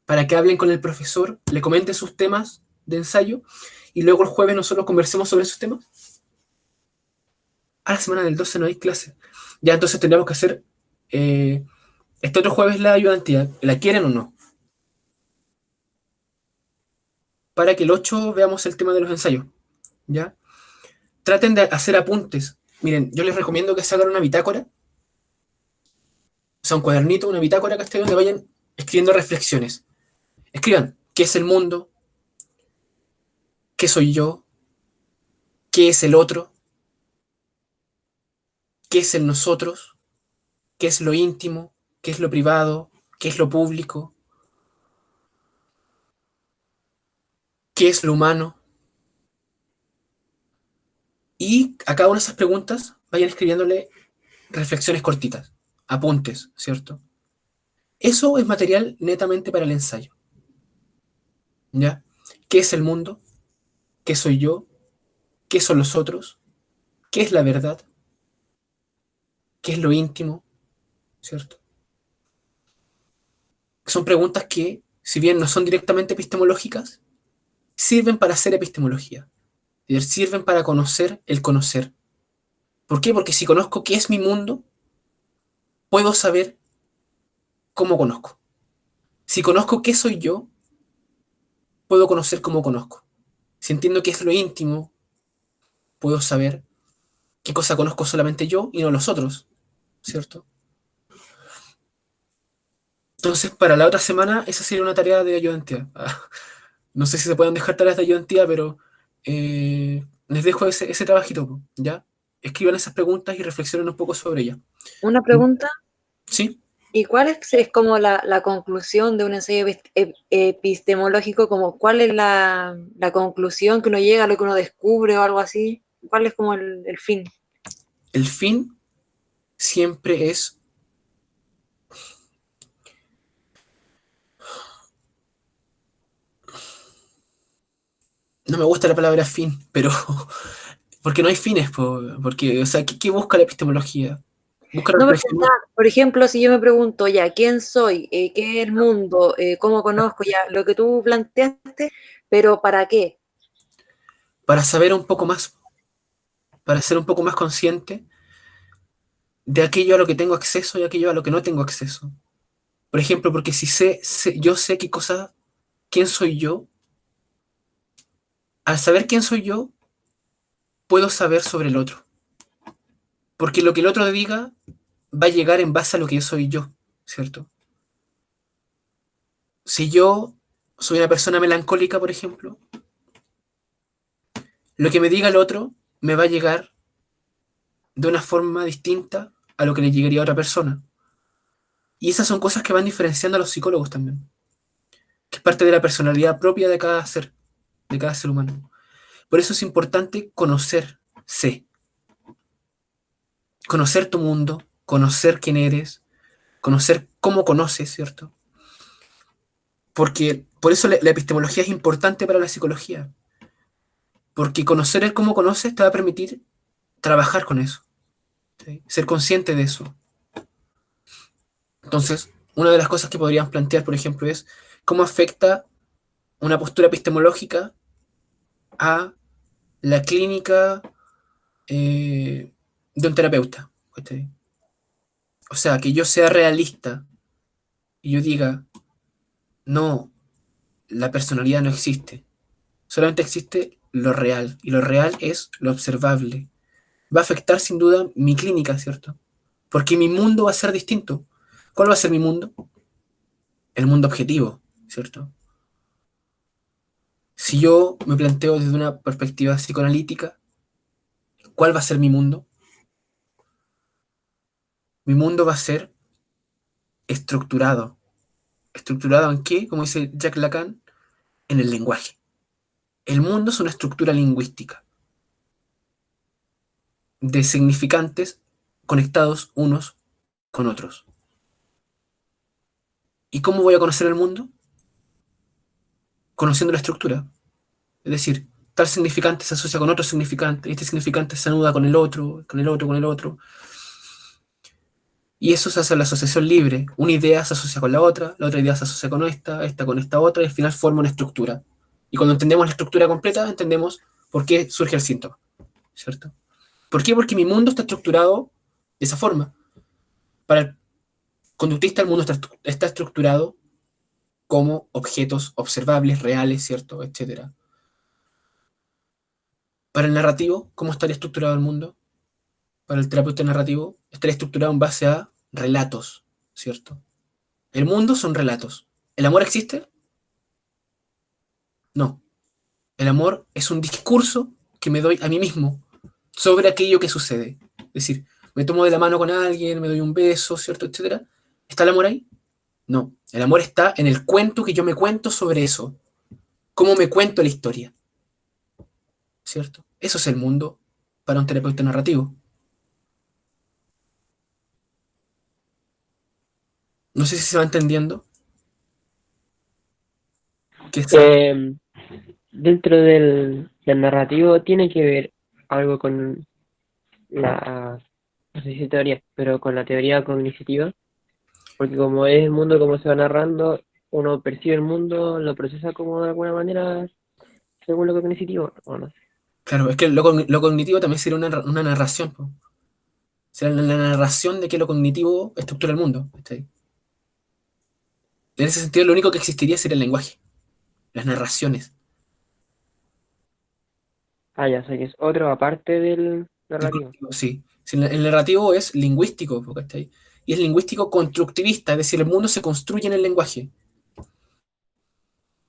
Para que hablen con el profesor, le comenten sus temas de ensayo y luego el jueves nosotros conversemos sobre esos temas. A la semana del 12 no hay clase. Ya entonces tendríamos que hacer este otro jueves la ayudantía. ¿La quieren o no? Para que el 8 veamos el tema de los ensayos. ¿Ya? Traten de hacer apuntes. Miren, yo les recomiendo que sacan una bitácora, o sea, un cuadernito, una bitácora, que esté donde vayan escribiendo reflexiones. Escriban qué es el mundo, qué soy yo, qué es el otro, qué es el nosotros, qué es lo íntimo, qué es lo privado, qué es lo público, qué es lo humano. Y a cada una de esas preguntas vayan escribiéndole reflexiones cortitas, apuntes, ¿cierto? Eso es material netamente para el ensayo. ¿Ya? ¿Qué es el mundo? ¿Qué soy yo? ¿Qué son los otros? ¿Qué es la verdad? ¿Qué es lo íntimo? ¿Cierto? Son preguntas que, si bien no son directamente epistemológicas, sirven para hacer epistemología. Es decir, sirven para conocer el conocer. ¿Por qué? Porque si conozco qué es mi mundo, puedo saber cómo conozco. Si conozco qué soy yo, puedo conocer cómo conozco. Si entiendo qué es lo íntimo, puedo saber qué cosa conozco solamente yo y no los otros, ¿cierto? Entonces, para la otra semana, esa sería una tarea de ayudantía. No sé si se pueden dejar tareas de ayudantía, pero les dejo ese trabajito, ¿ya? Escriban esas preguntas y reflexionen un poco sobre ellas. Una pregunta, ¿Sí? ¿y cuál es como la conclusión de un ensayo epistemológico? Como, ¿cuál es la conclusión que uno llega a lo que uno descubre o algo así? ¿Cuál es como el fin? El fin siempre es... No me gusta la palabra fin, pero... Porque no hay fines, porque, o sea, ¿qué busca la epistemología? Busca No, porque, o sea, reflexionar. por ejemplo, si yo me pregunto ya, ¿quién soy? ¿Qué es el mundo? ¿Cómo conozco? Ya, lo que tú planteaste, pero ¿para qué? Para saber un poco más, para ser un poco más consciente de aquello a lo que tengo acceso y aquello a lo que no tengo acceso. Por ejemplo, porque si yo sé qué cosa, quién soy yo, al saber quién soy yo, puedo saber sobre el otro. Porque lo que el otro diga va a llegar en base a lo que yo soy yo, ¿cierto? Si yo soy una persona melancólica, por ejemplo, lo que me diga el otro me va a llegar de una forma distinta a lo que le llegaría a otra persona. Y esas son cosas que van diferenciando a los psicólogos también, que es parte de la personalidad propia de cada ser humano. Por eso es importante conocerse, conocer tu mundo, conocer quién eres, conocer cómo conoces, ¿cierto? Porque por eso la epistemología es importante para la psicología, porque conocer el cómo conoces te va a permitir trabajar con eso, ¿sí? Ser consciente de eso. Entonces, una de las cosas que podríamos plantear, por ejemplo, es cómo afecta una postura epistemológica a la clínica de un terapeuta. ¿Sí? O sea, que yo sea realista y yo diga, no, la personalidad no existe, solamente existe lo real, y lo real es lo observable. Va a afectar sin duda mi clínica, ¿cierto? Porque mi mundo va a ser distinto. ¿Cuál va a ser mi mundo? El mundo objetivo, ¿cierto? Si yo me planteo desde una perspectiva psicoanalítica, ¿cuál va a ser mi mundo? Mi mundo va a ser estructurado. ¿Estructurado en qué? Como dice Jacques Lacan, en el lenguaje. El mundo es una estructura lingüística de significantes conectados unos con otros. ¿Y cómo voy a conocer el mundo? Conociendo la estructura. Es decir, tal significante se asocia con otro significante, y este significante se anuda con el otro, con el otro, con el otro. Y eso se hace la asociación libre. Una idea se asocia con la otra idea se asocia con esta con esta otra, y al final forma una estructura. Y cuando entendemos la estructura completa, entendemos por qué surge el síntoma, ¿cierto? ¿Por qué? Porque mi mundo está estructurado De esa forma, para el conductista el mundo está estructurado como objetos observables, reales, ¿cierto? Etcétera. Para el narrativo, ¿cómo estaría estructurado el mundo? Para el terapeuta narrativo, estaría estructurado en base a relatos, ¿cierto? El mundo son relatos. ¿El amor existe? No. El amor es un discurso que me doy a mí mismo sobre aquello que sucede. Es decir, me tomo de la mano con alguien, me doy un beso, ¿cierto? Etcétera. ¿Está el amor ahí? No. El amor está en el cuento que yo me cuento sobre eso. ¿Cómo me cuento la historia? ¿Cierto? Eso es el mundo para un terapeuta narrativo. No sé si se va entendiendo. ¿Qué es? Dentro del narrativo tiene que ver algo con la, no sé si teoría, pero con la teoría cognitiva, porque como es el mundo como se va narrando, uno percibe el mundo, lo procesa como de alguna manera según lo cognitivo, o no sé. Claro, es que lo cognitivo también sería una narración. ¿No? Sería la narración de que lo cognitivo estructura el mundo. ¿Está ahí? En ese sentido, lo único que existiría sería el lenguaje, las narraciones. Ah, ya sé que es otro aparte del El narrativo. cognitivo, sí. Si el narrativo es lingüístico, ¿cachai? Y es lingüístico constructivista, es decir, el mundo se construye en el lenguaje.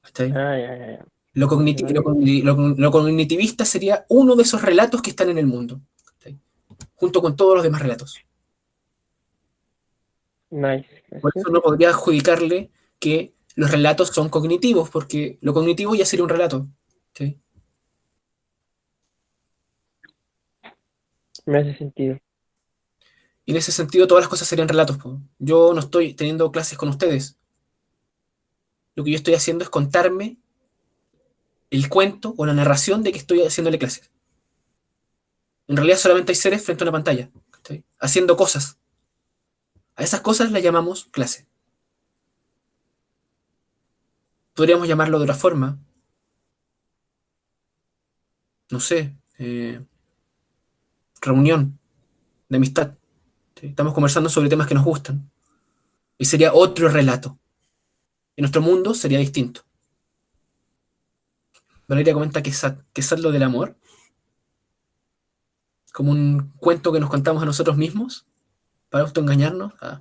¿Cachai? Ah, ya, ya, ya. Lo, Entonces, vale. lo cognitivista sería uno de esos relatos que están en el mundo, ¿cachai? Junto con todos los demás relatos. Nice. Por Gracias. eso no podría adjudicarle que los relatos son cognitivos, porque lo cognitivo ya sería un relato. ¿Sí? Me hace sentido. Y en ese sentido todas las cosas serían relatos. Po. Yo no estoy teniendo clases con ustedes. Lo que yo estoy haciendo es contarme el cuento o la narración de que estoy haciéndole clases. En realidad solamente hay seres frente a una pantalla, ¿sí? Haciendo cosas. A esas cosas las llamamos clase. Podríamos llamarlo de otra forma. No sé. Reunión de amistad. ¿Sí? Estamos conversando sobre temas que nos gustan. Y sería otro relato. En nuestro mundo sería distinto. Valeria comenta que es lo del amor, como un cuento que nos contamos a nosotros mismos para autoengañarnos. Ah.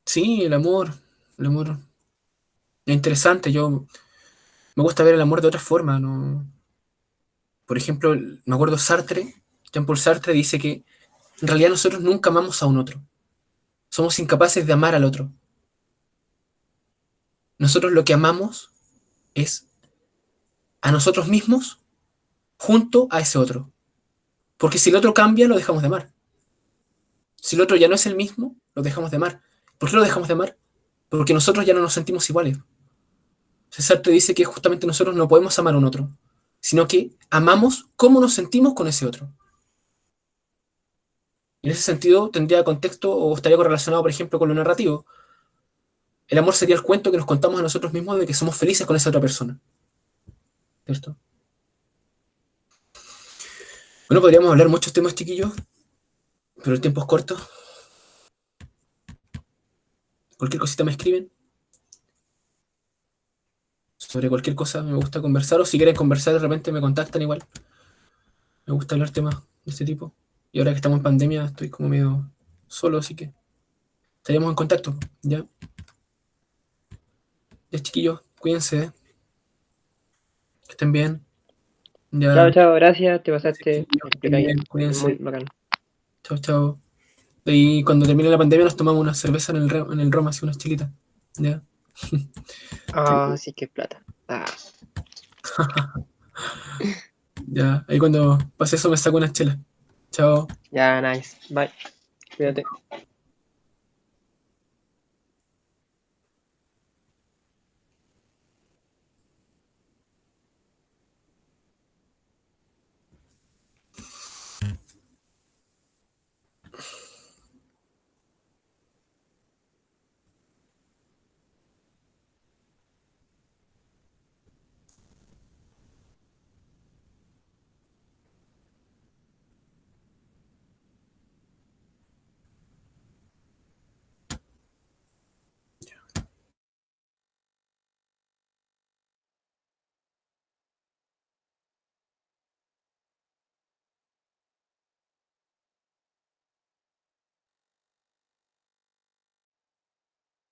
Sí, el amor es interesante. Yo me gusta ver el amor de otra forma. ¿No? Por ejemplo, me acuerdo Sartre, Jean-Paul Sartre dice que en realidad nosotros nunca amamos a un otro. Somos incapaces de amar al otro. Nosotros lo que amamos es a nosotros mismos junto a ese otro. Porque si el otro cambia, lo dejamos de amar. Si el otro ya no es el mismo, lo dejamos de amar. ¿Por qué lo dejamos de amar? Porque nosotros ya no nos sentimos iguales. César te dice que justamente nosotros no podemos amar a un otro, sino que amamos cómo nos sentimos con ese otro. Y en ese sentido tendría contexto o estaría correlacionado, por ejemplo, con lo narrativo. El amor sería el cuento que nos contamos a nosotros mismos de que somos felices con esa otra persona. ¿Cierto? Bueno, podríamos hablar muchos temas, chiquillos, pero el tiempo es corto. Cualquier cosita me escriben. Sobre cualquier cosa me gusta conversar, o si quieren conversar de repente me contactan igual. Me gusta hablar temas de este tipo. Y ahora que estamos en pandemia estoy como medio solo, así que estaríamos en contacto. Ya, ya chiquillos, cuídense, que estén bien. Chao, Ya, chao, gracias, te sí, pasaste, chiquillos, me que estén explicáis bien, muy cuídense. bacán. Chao, chao. Y cuando termine la pandemia nos tomamos una cerveza en el Roma, así unas chilitas. Ya. Ah, sí que es plata. Ah, Ya, ahí cuando pase eso me saco unas chelas. Chao. ya, nice. Bye. Cuídate.